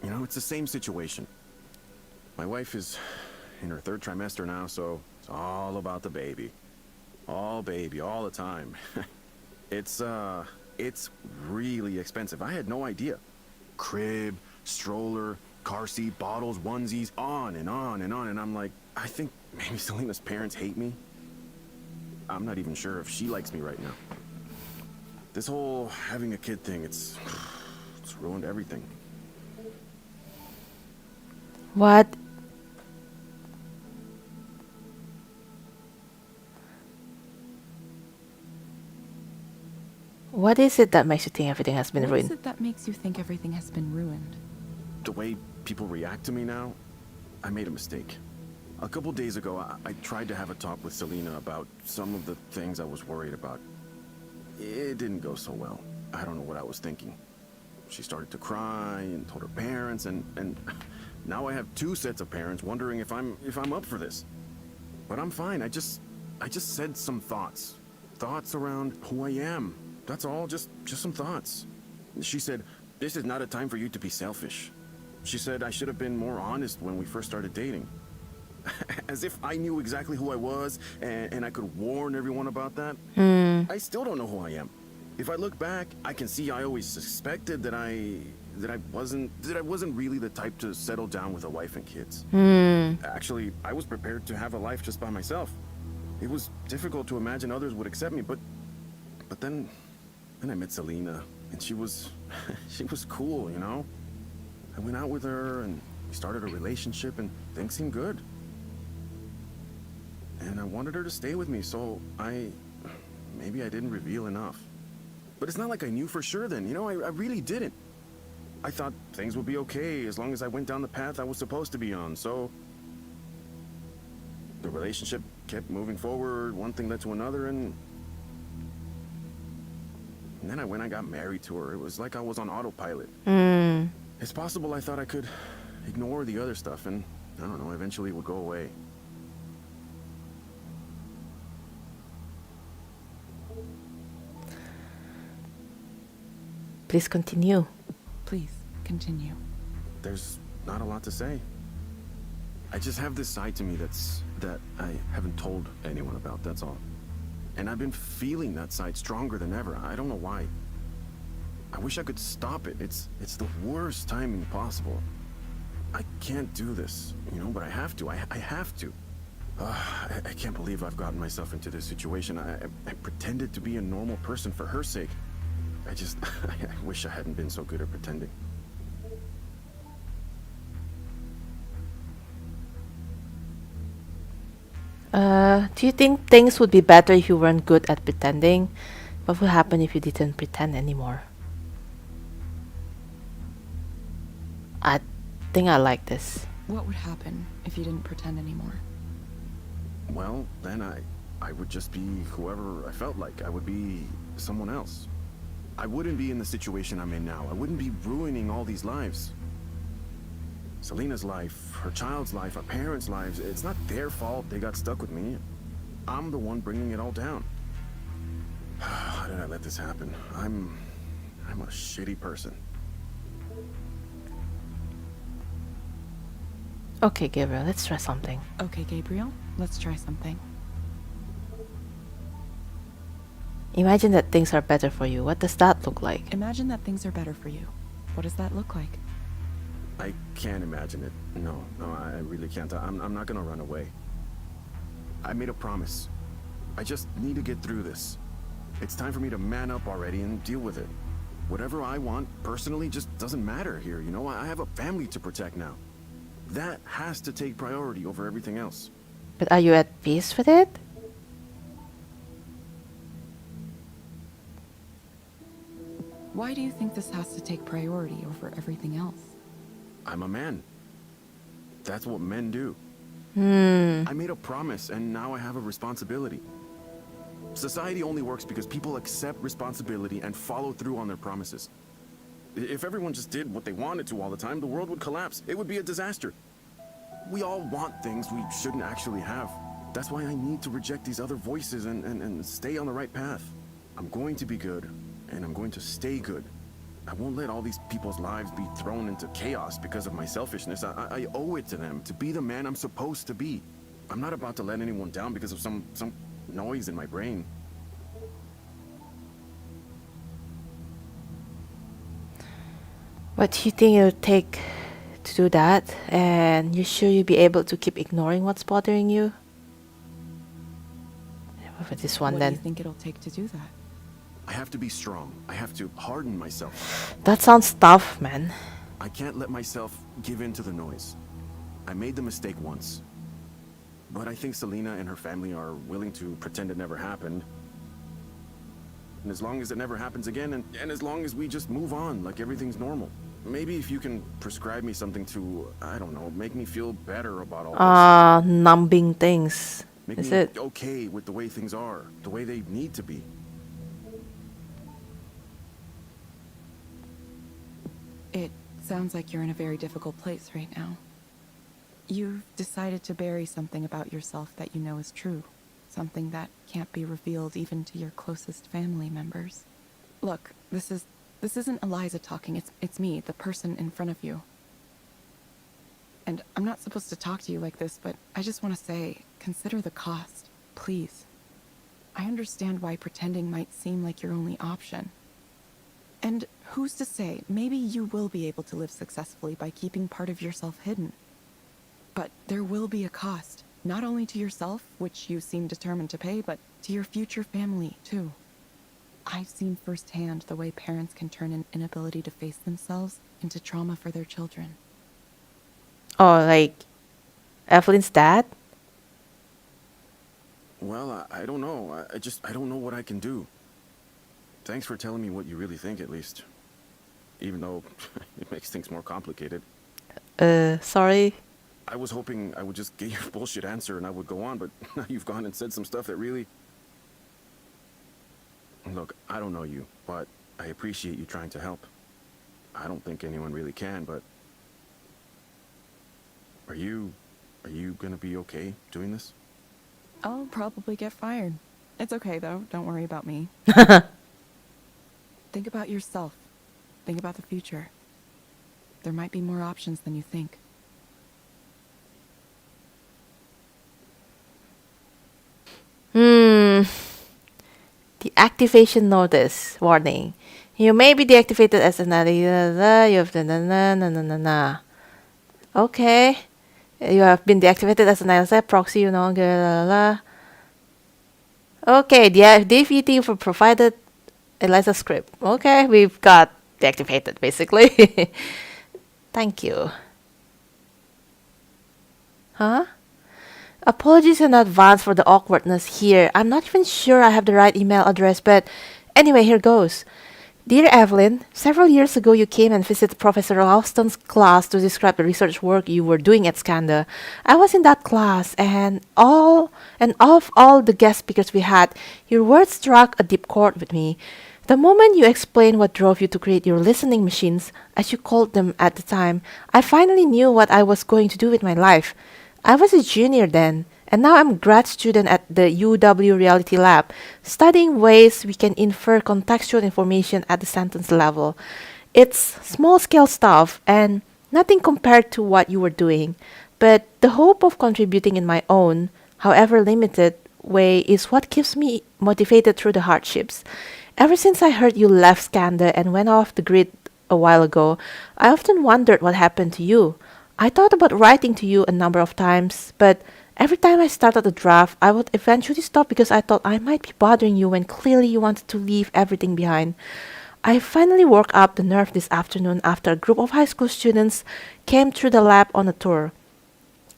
You know, it's the same situation. My wife is in her 3rd trimester now, so it's all about the baby. All baby, all the time. It's really expensive. I had no idea. Crib, stroller, car seat, bottles, onesies, on and on and on. And I'm like, I think maybe Selena's parents hate me. I'm not even sure if she likes me right now. This whole having a kid thing, it's ruined everything. What? What is it that makes you think everything has been What ruined? is it that makes you think everything has been ruined? The way people react to me now, I made a mistake. A couple days ago, I tried to have a talk with Selena about some of the things I was worried about. It didn't go so well. I don't know what I was thinking. She started to cry and told her parents, and now I have 2 sets of parents wondering if I'm up for this. But I'm fine. I just said some thoughts around who I am. That's all. Just some thoughts. She said, "This is not a time for you to be selfish." She said I should have been more honest when we first started dating. As if I knew exactly who I was and I could warn everyone about that. I still don't know who I am. If I look back, I can see I always suspected that I wasn't really the type to settle down with a wife and kids. Actually, I was prepared to have a life just by myself. It was difficult to imagine others would accept me, but then I met Selena, and she was cool, you know? I went out with her, and we started a relationship, and things seemed good. And I wanted her to stay with me, so maybe I didn't reveal enough. But it's not like I knew for sure then, you know? I really didn't. I thought things would be okay as long as I went down the path I was supposed to be on, so the relationship kept moving forward, one thing led to another, and then I got married to her. It was like I was on autopilot. Hmm. It's possible I thought I could ignore the other stuff and, I don't know, eventually it would go away. Please continue. Please, continue. There's not a lot to say. I just have this side to me that I haven't told anyone about, that's all. And I've been feeling that side stronger than ever. I don't know why. I wish I could stop it. It's the worst timing possible. I can't do this, you know, but I have to. I have to. I can't believe I've gotten myself into this situation. I pretended to be a normal person for her sake. I wish I hadn't been so good at pretending. Do you think things would be better if you weren't good at pretending? What would happen if you didn't pretend anymore? I think I like this. What would happen if you didn't pretend anymore? Well, then I would just be whoever I felt like. I would be someone else. I wouldn't be in the situation I'm in now. I wouldn't be ruining all these lives. Selena's life, her child's life, our parents' lives, it's not their fault they got stuck with me. I'm the one bringing it all down. How did I let this happen? I'm a shitty person. Okay, Gabriel, let's try something. Okay, Gabriel, let's try something. Imagine that things are better for you. What does that look like? Imagine that things are better for you. What does that look like? I can't imagine it. No, I really can't. I'm not gonna run away. I made a promise. I just need to get through this. It's time for me to man up already and deal with it. Whatever I want, personally, just doesn't matter here, you know? I have a family to protect now. That has to take priority over everything else. But are you at peace with it? Why do you think this has to take priority over everything else? I'm a man. That's what men do. I made a promise, and now I have a responsibility. Society only works because people accept responsibility and follow through on their promises. If everyone just did what they wanted to all the time, the world would collapse. It would be a disaster. We all want things we shouldn't actually have. That's why I need to reject these other voices and stay on the right path. I'm going to be good, and I'm going to stay good. I won't let all these people's lives be thrown into chaos because of my selfishness. I owe it to them to be the man I'm supposed to be. I'm not about to let anyone down because of some noise in my brain. What do you think it would take to do that? And you sure you'll be able to keep ignoring what's bothering you? For this one, What then. do you think it'll take to do that? I have to be strong. I have to harden myself. That sounds tough, man. I can't let myself give in to the noise. I made the mistake once. But I think Selena and her family are willing to pretend it never happened. And as long as it never happens again, and as long as we just move on like everything's normal. Maybe if you can prescribe me something to, I don't know, make me feel better about all this. Numbing things. Make Is me it? okay with the way things are, the way they need to be. It sounds like you're in a very difficult place right now. You've decided to bury something about yourself that you know is true. Something that can't be revealed even to your closest family members. Look, this isn't ELIZA talking, it's me, the person in front of you. And I'm not supposed to talk to you like this, but I just want to say, consider the cost, please. I understand why pretending might seem like your only option. And who's to say, maybe you will be able to live successfully by keeping part of yourself hidden. But there will be a cost, not only to yourself, which you seem determined to pay, but to your future family, too. I've seen firsthand the way parents can turn an inability to face themselves into trauma for their children. Oh, like Evelyn's dad? Well, I don't know. I don't know what I can do. Thanks for telling me what you really think, at least. Even though it makes things more complicated. Sorry. I was hoping I would just get your bullshit answer and I would go on, but now you've gone and said some stuff that really... Look, I don't know you, but I appreciate you trying to help. I don't think anyone really can, but... Are you gonna be okay doing this? I'll probably get fired. It's okay, though. Don't worry about me. Think about yourself. Think about the future. There might be more options than you think. The activation notice warning. You may be deactivated as another. You have na. Okay. You have been deactivated as an ELIZA proxy, you know. Okay, DFET for provided ELIZA script. Okay, we've got deactivated basically. Thank you. Huh? Apologies in advance for the awkwardness here. I'm not even sure I have the right email address, but anyway, here goes. Dear Evelyn, several years ago you came and visited Professor Ralston's class to describe the research work you were doing at Skanda. I was in that class, and of all the guest speakers we had, your words struck a deep chord with me. The moment you explained what drove you to create your listening machines, as you called them at the time, I finally knew what I was going to do with my life. I was a junior then, and now I'm a grad student at the UW Reality Lab, studying ways we can infer contextual information at the sentence level. It's small-scale stuff, and nothing compared to what you were doing, but the hope of contributing in my own, however limited, way is what keeps me motivated through the hardships. Ever since I heard you left Skanda and went off the grid a while ago, I often wondered what happened to you. I thought about writing to you a number of times, but every time I started a draft, I would eventually stop because I thought I might be bothering you when clearly you wanted to leave everything behind. I finally worked up the nerve this afternoon after a group of high school students came through the lab on a tour.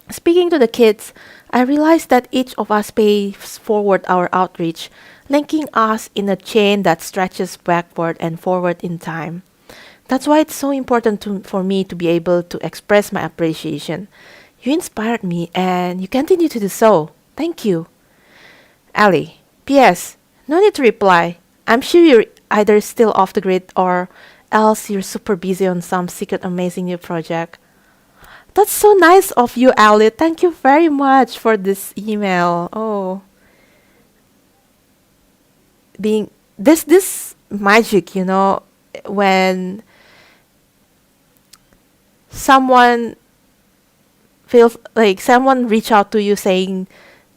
Speaking to the kids, I realized that each of us pays forward our outreach, linking us in a chain that stretches backward and forward in time. That's why it's so important for me to be able to express my appreciation. You inspired me, and you continue to do so. Thank you. Ali. P.S. No need to reply. I'm sure you're either still off the grid or else you're super busy on some secret amazing new project. That's so nice of you, Ali. Thank you very much for this email. Oh. Being this magic, you know, when someone feels like someone reach out to you saying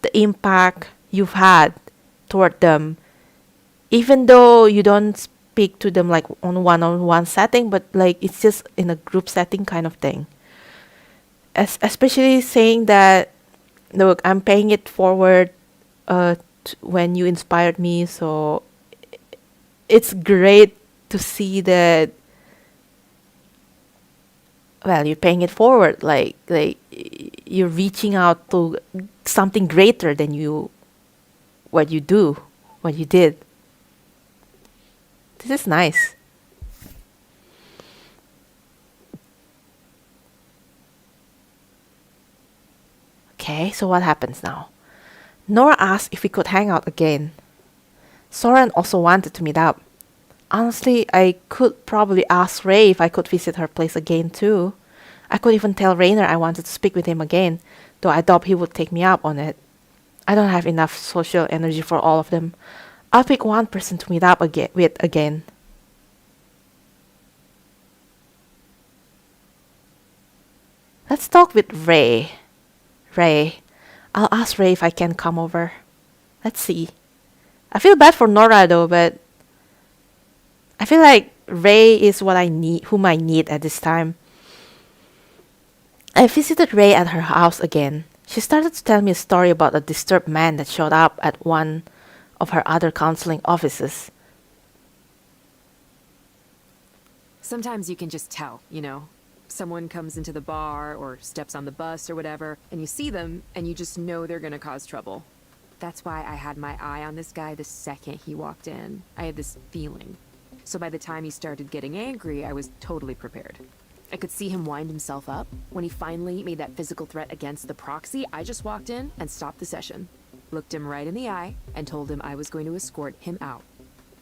the impact you've had toward them, even though you don't speak to them like on one-on-one setting, but like it's just in a group setting kind of thing. Especially saying that, look, I'm paying it forward when you inspired me, so it's great to see that. Well, you're paying it forward, like you're reaching out to something greater than what you did. This is nice. Okay, so what happens now? Nora asked if we could hang out again. Soren also wanted to meet up. Honestly, I could probably ask Ray if I could visit her place again too. I could even tell Rainer I wanted to speak with him again, though I doubt he would take me up on it. I don't have enough social energy for all of them. I'll pick one person to meet up with again. Let's talk with Ray. I'll ask Ray if I can come over. Let's see. I feel bad for Nora though, but I feel like Ray is whom I need at this time. I visited Ray at her house again. She started to tell me a story about a disturbed man that showed up at one of her other counseling offices. Sometimes you can just tell, you know. Someone comes into the bar or steps on the bus or whatever, and you see them, and you just know they're gonna cause trouble. That's why I had my eye on this guy the second he walked in. I had this feeling. So by the time he started getting angry, I was totally prepared. I could see him wind himself up. When he finally made that physical threat against the proxy, I just walked in and stopped the session. Looked him right in the eye and told him I was going to escort him out.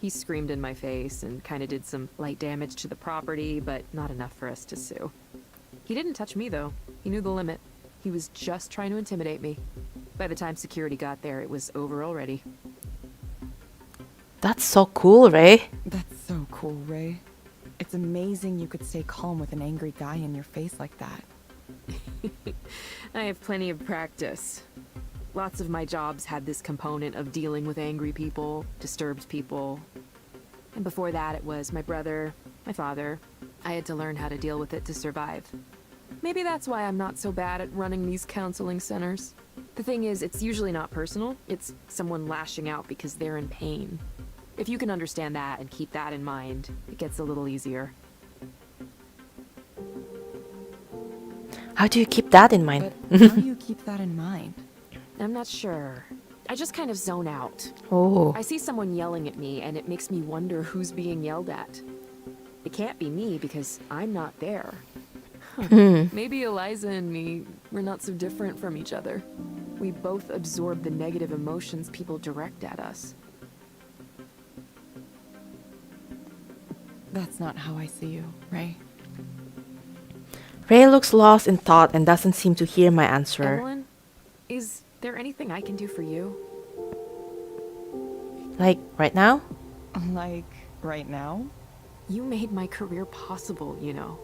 He screamed in my face and kind of did some light damage to the property, but not enough for us to sue. He didn't touch me, though. He knew the limit. He was just trying to intimidate me. By the time security got there, it was over already. That's so cool, Ray. That's so cool, Ray. It's amazing you could stay calm with an angry guy in your face like that. I have plenty of practice. Lots of my jobs had this component of dealing with angry people, disturbed people. And before that, it was my brother, my father. I had to learn how to deal with it to survive. Maybe that's why I'm not so bad at running these counseling centers. The thing is, it's usually not personal. It's someone lashing out because they're in pain. If you can understand that and keep that in mind, it gets a little easier. How do you keep that in mind? But how do you keep that in mind? I'm not sure. I just kind of zone out. Oh. I see someone yelling at me, and it makes me wonder who's being yelled at. It can't be me because I'm not there. Maybe Eliza and me, we're not so different from each other. We both absorb the negative emotions people direct at us. That's not how I see you, Ray. Ray looks lost in thought and doesn't seem to hear my answer. Evelyn, is there anything I can do for you? Like, right now? Like, right now? You made my career possible, you know.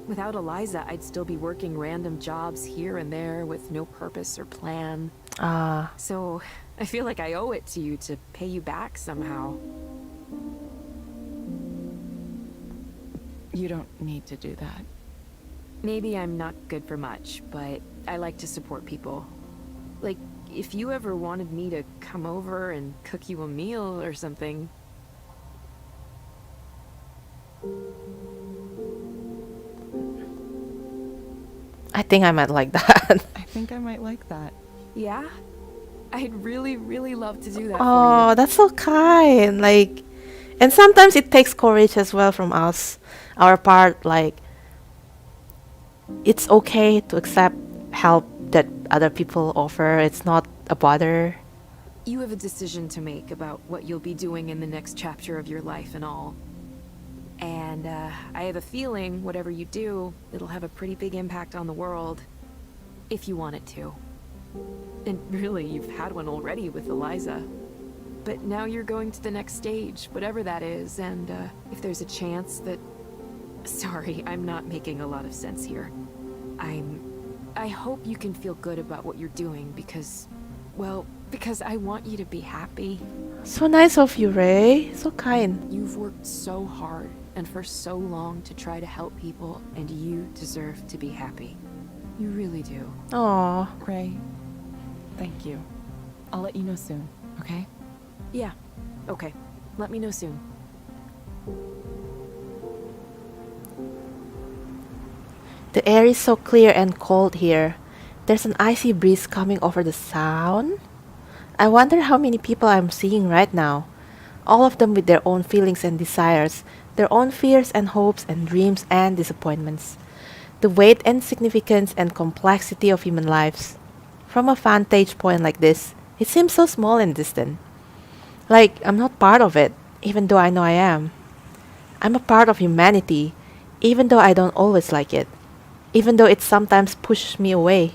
Without Eliza, I'd still be working random jobs here and there with no purpose or plan. So, I feel like I owe it to you to pay you back somehow. You don't need to do that. Maybe I'm not good for much, but I like to support people. Like, if you ever wanted me to come over and cook you a meal or something... I think I might like that. I think I might like that. Yeah? I'd really, really love to do that Oh, for you. that's so kind. Like, and sometimes it takes courage as well from us, our part. Like, it's okay to accept help that other people offer. It's not a bother. You have a decision to make about what you'll be doing in the next chapter of your life and all. And I have a feeling whatever you do, it'll have a pretty big impact on the world. If you want it to. And really, you've had one already with Eliza. But now you're going to the next stage, whatever that is, and if there's a chance that... Sorry, I'm not making a lot of sense here. I hope you can feel good about what you're doing because... Well, because I want you to be happy. So nice of you, Ray. So kind. You've worked so hard and for so long to try to help people, and you deserve to be happy. You really do. Aw. Ray, thank you. I'll let you know soon, okay? Yeah. Okay. Let me know soon. The air is so clear and cold here. There's an icy breeze coming over the sound. I wonder how many people I'm seeing right now. All of them with their own feelings and desires, their own fears and hopes and dreams and disappointments. The weight and significance and complexity of human lives. From a vantage point like this, it seems so small and distant. Like I'm not part of it, even though I know I am. I'm a part of humanity, even though I don't always like it. Even though it sometimes pushes me away.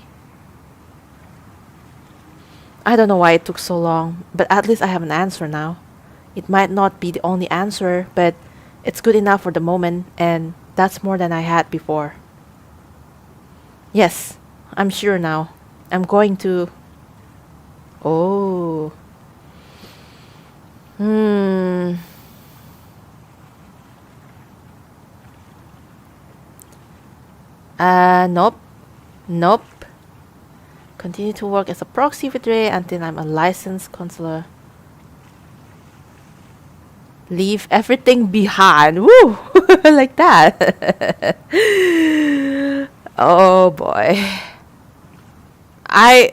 I don't know why it took so long, but at least I have an answer now. It might not be the only answer, but it's good enough for the moment, and that's more than I had before. Yes, I'm sure now. I'm going to... Oh. Nope. Nope. Continue to work as a proxy with Ray until I'm a licensed counselor. Leave everything behind. Woo! Like that. Oh boy.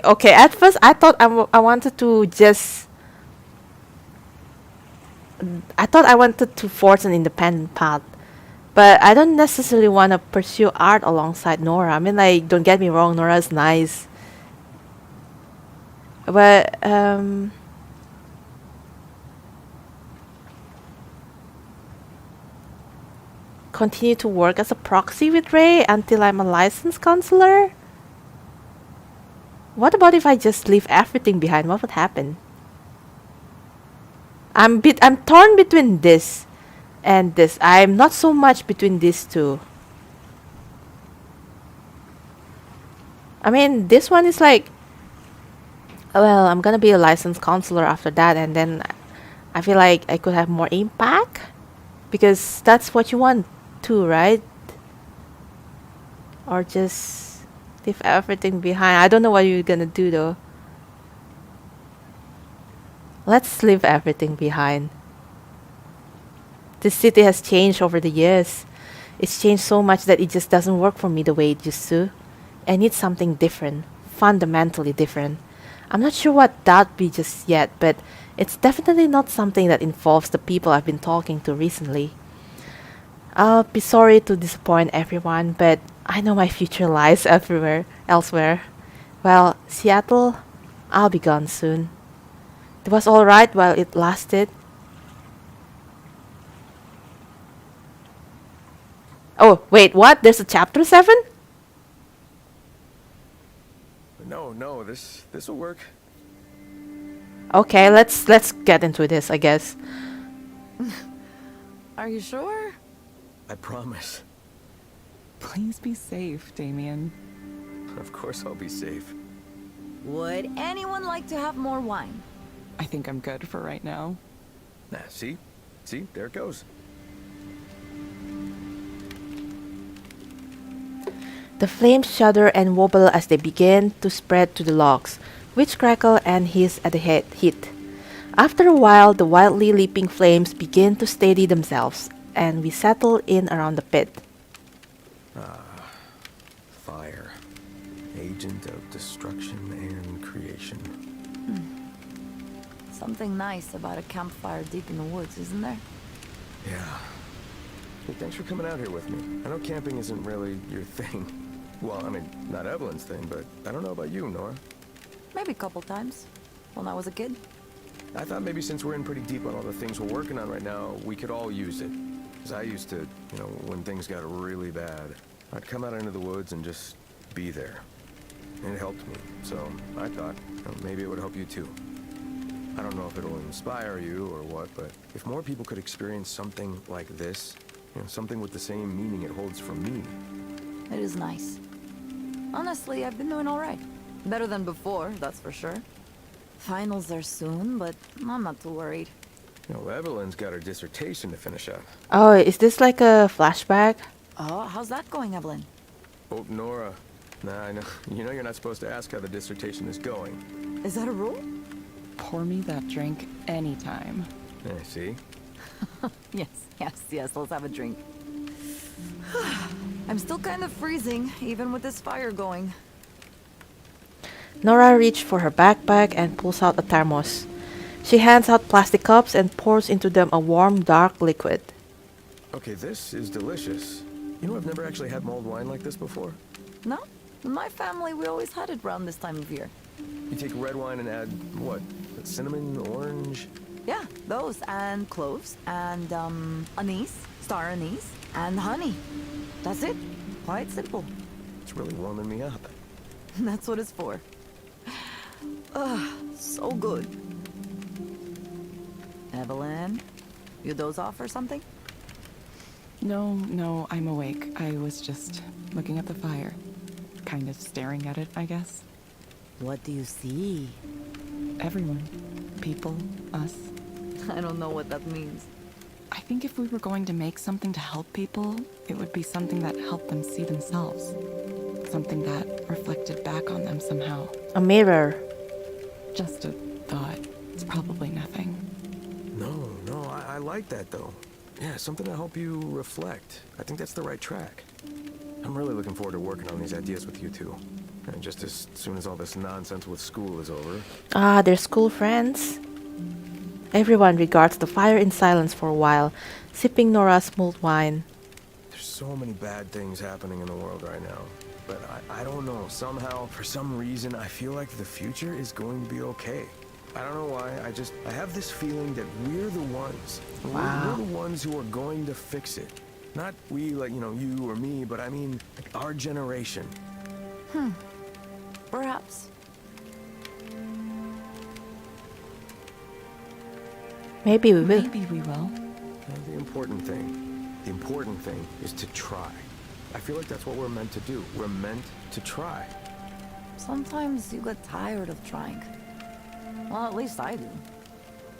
Okay, at first I thought I wanted to just... I thought I wanted to force an independent path. But I don't necessarily want to pursue art alongside Nora. I mean, like, don't get me wrong, Nora's nice. But, continue to work as a proxy with Ray until I'm a licensed counselor? What about if I just leave everything behind? What would happen? I'm torn between this and this. I'm not so much between these two. I mean, this one is like, well, I'm gonna be a licensed counselor after that, and then I feel like I could have more impact because that's what you want too, right? Or just leave everything behind. I don't know what you're gonna do though. Let's leave everything behind. This city has changed over the years. It's changed so much that it just doesn't work for me the way it used to. I need something different, fundamentally different. I'm not sure what that'd be just yet, but it's definitely not something that involves the people I've been talking to recently. I'll be sorry to disappoint everyone, but I know my future lies elsewhere. Well, Seattle, I'll be gone soon. It was alright while it lasted. Oh, wait, what? There's a chapter 7? No, this'll work. Okay, let's get into this, I guess. Are you sure? I promise. Please be safe, Damien. Of course I'll be safe. Would anyone like to have more wine? I think I'm good for right now. Nah, see? There it goes. The flames shudder and wobble as they begin to spread to the logs, which crackle and hiss at the heat. After a while, the wildly leaping flames begin to steady themselves, and we settle in around the pit. Fire. Agent of destruction and creation. Something nice about a campfire deep in the woods, isn't there? Yeah. Hey, thanks for coming out here with me. I know camping isn't really your thing. Well, I mean, not Evelyn's thing, but I don't know about you, Nora. Maybe a couple times. When I was a kid. I thought maybe since we're in pretty deep on all the things we're working on right now, we could all use it. Because I used to, when things got really bad, I'd come out into the woods and just be there. And it helped me. So I thought maybe it would help you too. I don't know if it'll inspire you or what, but if more people could experience something like this, something with the same meaning it holds for me. It is nice. Honestly, I've been doing alright. Better than before, that's for sure. Finals are soon, but I'm not too worried. Evelyn's got her dissertation to finish up. Oh, is this like a flashback? Oh, how's that going, Evelyn? Oh, Nora. Nah, I know. You're not supposed to ask how the dissertation is going. Is that a rule? Pour me that drink anytime. I see. Yes, let's have a drink. I'm still kind of freezing, even with this fire going. Nora reaches for her backpack and pulls out a thermos. She hands out plastic cups and pours into them a warm, dark liquid. Okay, this is delicious. I've never actually had mulled wine like this before. No? In my family, we always had it around this time of year. You take red wine and add, what? Cinnamon, orange? Yeah, those, and cloves, and, anise, star anise, and honey. That's it. Quite simple. It's really warming me up. That's what it's for. Ugh, so good. Evelyn, you doze off or something? No, I'm awake. I was just looking at the fire. Kind of staring at it, I guess. What do you see? Everyone. People. Us. I don't know what that means. I think if we were going to make something to help people, it would be something that helped them see themselves. Something that reflected back on them somehow. A mirror. Just a thought. It's probably nothing. No, I like that though. Yeah, something to help you reflect. I think that's the right track. I'm really looking forward to working on these ideas with you two. And just as soon as all this nonsense with school is over. Ah, they're school friends. Everyone regards the fire in silence for a while, sipping Nora's mulled wine. There's so many bad things happening in the world right now. But I don't know. Somehow, for some reason, I feel like the future is going to be okay. I don't know why. I have this feeling that we're the ones. We're the ones who are going to fix it. Not we, like, you know, you or me, but I mean, like, our generation. Perhaps. Maybe we will. Maybe we will. The important thing is to try. I feel like that's what we're meant to do. We're meant to try. Sometimes you get tired of trying. Well, at least I do.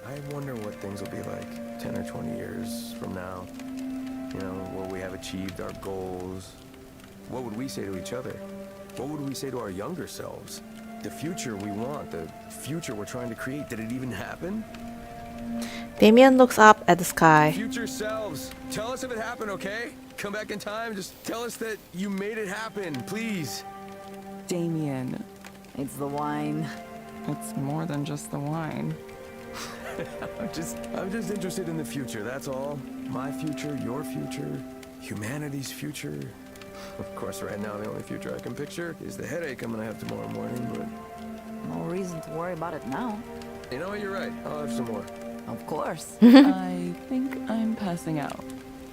I wonder what things will be like 10 or 20 years from now. You know, will we have achieved our goals? What would we say to each other? What would we say to our younger selves? The future we want, the future we're trying to create, did it even happen? Damien looks up at the sky. Future selves, tell us if it happened, okay? Come back in time, just tell us that you made it happen, please. Damien, It's the wine. it's more than just the wine. I'm just interested in the future, that's all. My future, your future, humanity's future. Of course, right now, the only future I can picture is the headache I'm gonna have tomorrow morning, but... No reason to worry about it now. You know what, you're right. I'll have some more. Of course. I think I'm passing out.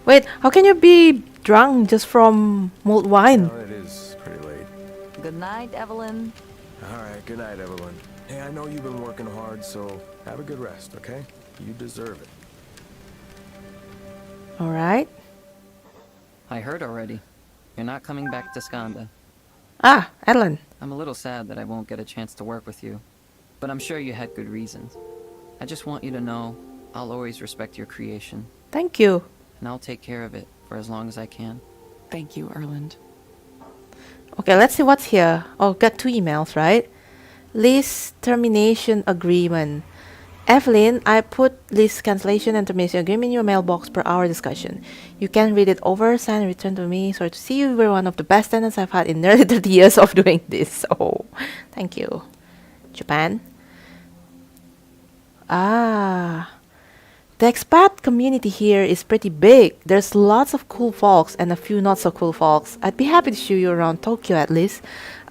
Wait, how can you be drunk just from mulled wine? Well, it is pretty late. Good night, Evelyn. Alright, good night, Evelyn. Hey, I know you've been working hard, so have a good rest, okay? You deserve it. Alright. I heard already. You're not coming back to Skanda. Ah, Ellen. I'm a little sad that I won't get a chance to work with you, but I'm sure you had good reasons. I just want you to know I'll always respect your creation, Thank you. and I'll take care of it for as long as I can. Thank you, Erland. Okay, let's see what's here. Oh, got 2 emails, right? Lease termination agreement. Evelyn, I put lease cancellation and termination agreement in your mailbox per our discussion. You can read it over, sign and return to me. Sorry to see you. You were one of the best tenants I've had in nearly 30 years of doing this. Oh, thank you. Japan. Ah. The expat community here is pretty big. There's lots of cool folks and a few not so cool folks. I'd be happy to show you around Tokyo at least.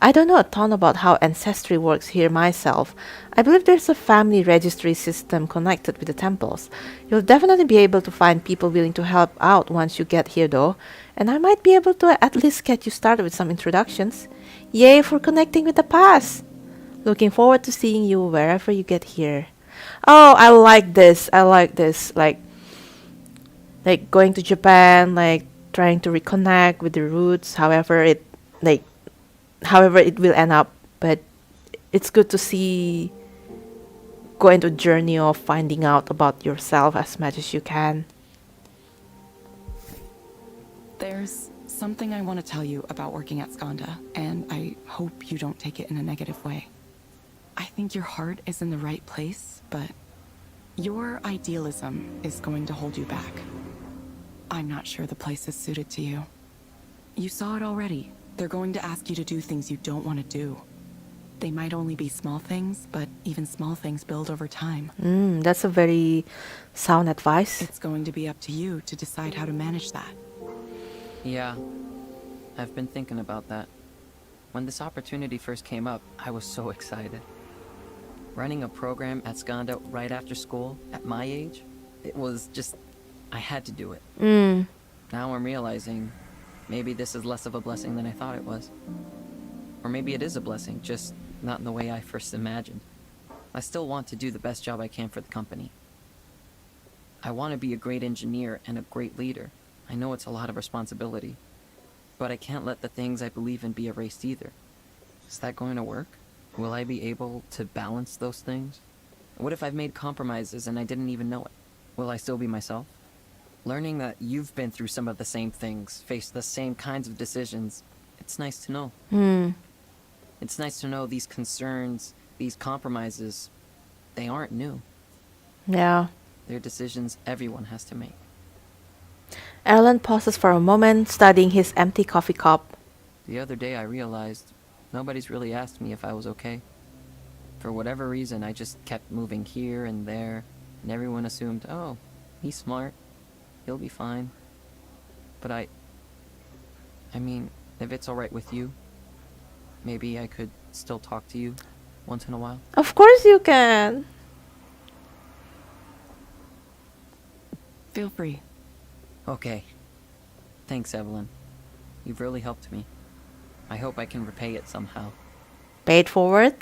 I don't know a ton about how ancestry works here myself. I believe there's a family registry system connected with the temples. You'll definitely be able to find people willing to help out once you get here though. And I might be able to at least get you started with some introductions. Yay for connecting with the past! Looking forward to seeing you wherever you get here. Oh, I like this. Like going to Japan, like trying to reconnect with the roots, however it will end up, but it's good to see go into a journey of finding out about yourself as much as you can. There's something I want to tell you about working at Skanda, and I hope you don't take it in a negative way. I think your heart is in the right place, but your idealism is going to hold you back. I'm not sure the place is suited to you. You saw it already. They're going to ask you to do things you don't want to do. They might only be small things, but even small things build over time. That's a very sound advice. It's going to be up to you to decide how to manage that. Yeah, I've been thinking about that. When this opportunity first came up, I was so excited. Running a program at Skanda right after school, at my age, it was just, I had to do it. Now I'm realizing maybe this is less of a blessing than I thought it was. Or maybe it is a blessing, just not in the way I first imagined. I still want to do the best job I can for the company. I want to be a great engineer and a great leader. I know it's a lot of responsibility, but I can't let the things I believe in be erased either. Is that going to work? Will I be able to balance those things? What if I've made compromises and I didn't even know it? Will I still be myself? Learning that you've been through some of the same things, faced the same kinds of decisions, it's nice to know. It's nice to know these concerns, these compromises, they aren't new. Yeah. They're decisions everyone has to make. Erland pauses for a moment, studying his empty coffee cup. The other day I realized nobody's really asked me if I was okay. For whatever reason, I just kept moving here and there, and everyone assumed, oh, he's smart. He'll be fine. But I mean, if it's alright with you, maybe I could still talk to you once in a while. Of course you can. Feel free. Okay. Thanks, Evelyn. You've really helped me. I hope I can repay it somehow. Pay it forward.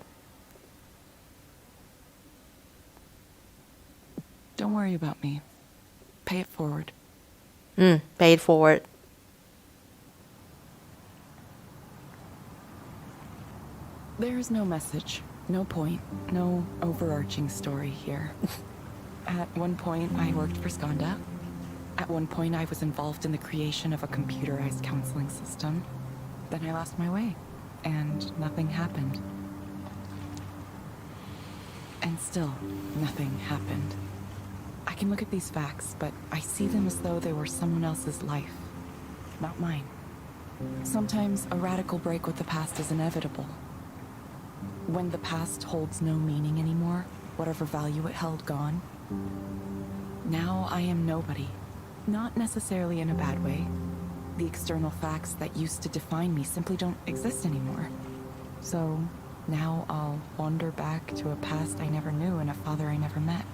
Don't worry about me. Pay it forward. Pay it forward. There is no message, no point, no overarching story here. At one point, I worked for Skanda. At one point, I was involved in the creation of a computerized counseling system. Then I lost my way, and nothing happened. And still, nothing happened. I can look at these facts, but I see them as though they were someone else's life, not mine. Sometimes a radical break with the past is inevitable. When the past holds no meaning anymore, whatever value it held gone. Now I am nobody. Not necessarily in a bad way. The external facts that used to define me simply don't exist anymore. So now I'll wander back to a past I never knew and a father I never met.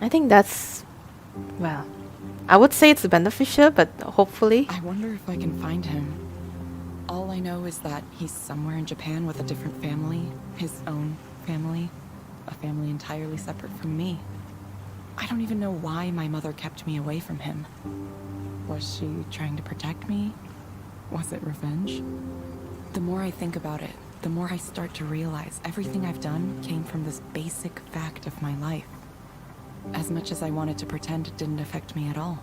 I think that's, well, I would say it's beneficial, but hopefully. I wonder if I can find him. All I know is that he's somewhere in Japan with a different family, his own family, a family entirely separate from me. I don't even know why my mother kept me away from him. Was she trying to protect me? Was it revenge? The more I think about it, the more I start to realize everything I've done came from this basic fact of my life. As much as I wanted to pretend it didn't affect me at all.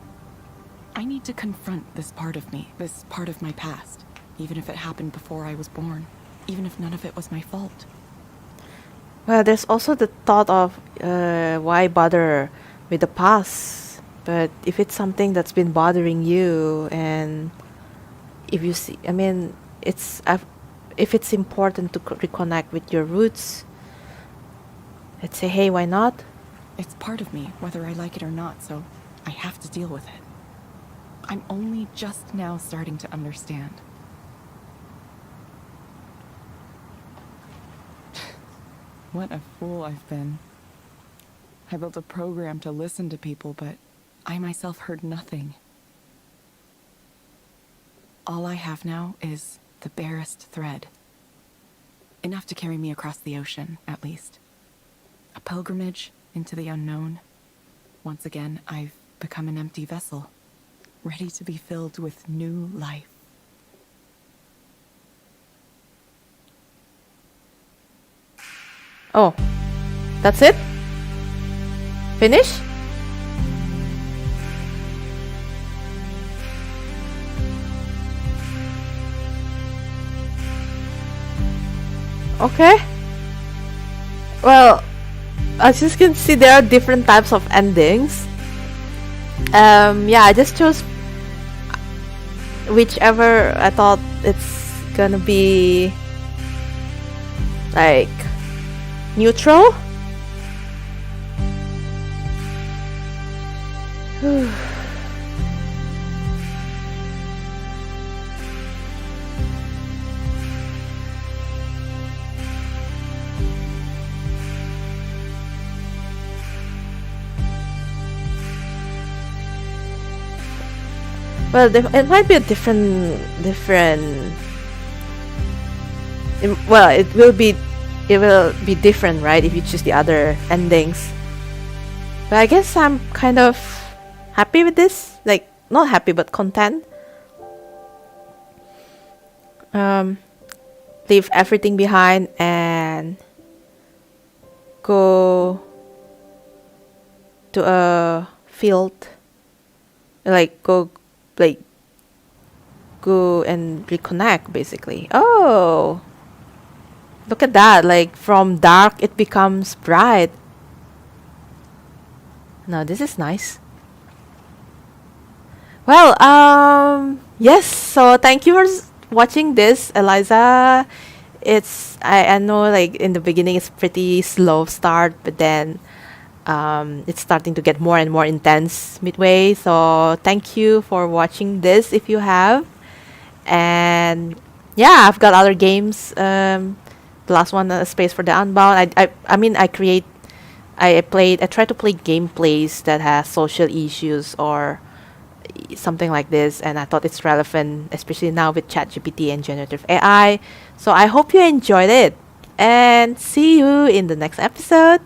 I need to confront this part of me, this part of my past, even if it happened before I was born, even if none of it was my fault. Well, there's also the thought of why bother with the past. But if it's something that's been bothering you, and if you see, I mean, if it's important to reconnect with your roots, let's say, hey, why not? It's part of me, whether I like it or not, so I have to deal with it. I'm only just now starting to understand. What a fool I've been. I built a program to listen to people, but I myself heard nothing. All I have now is the barest thread. Enough to carry me across the ocean, at least. A pilgrimage into the unknown. Once again, I've become an empty vessel, ready to be filled with new life. Oh, that's it? Finish? Okay. Well, as you can see, there are different types of endings. Yeah, I just chose whichever I thought it's gonna be like neutral. Well, it might be a different. Well, it will be different, right? If you choose the other endings. But I guess I'm kind of happy with this. Like, not happy, but content. Leave everything behind and go to a field. Go and reconnect, basically. Oh, look at that. Like, from dark it becomes bright. No, this is nice. Well, yes, so thank you for watching this, Eliza. I know, like, in the beginning it's pretty slow start, but then it's starting to get more and more intense midway. So thank you for watching this if you have. And yeah, I've got other games. The last one, Space for the Unbound. I mean, I try to play gameplays that has social issues or something like this, and I thought it's relevant, especially now with ChatGPT and generative AI. So I hope you enjoyed it, and see you in the next episode.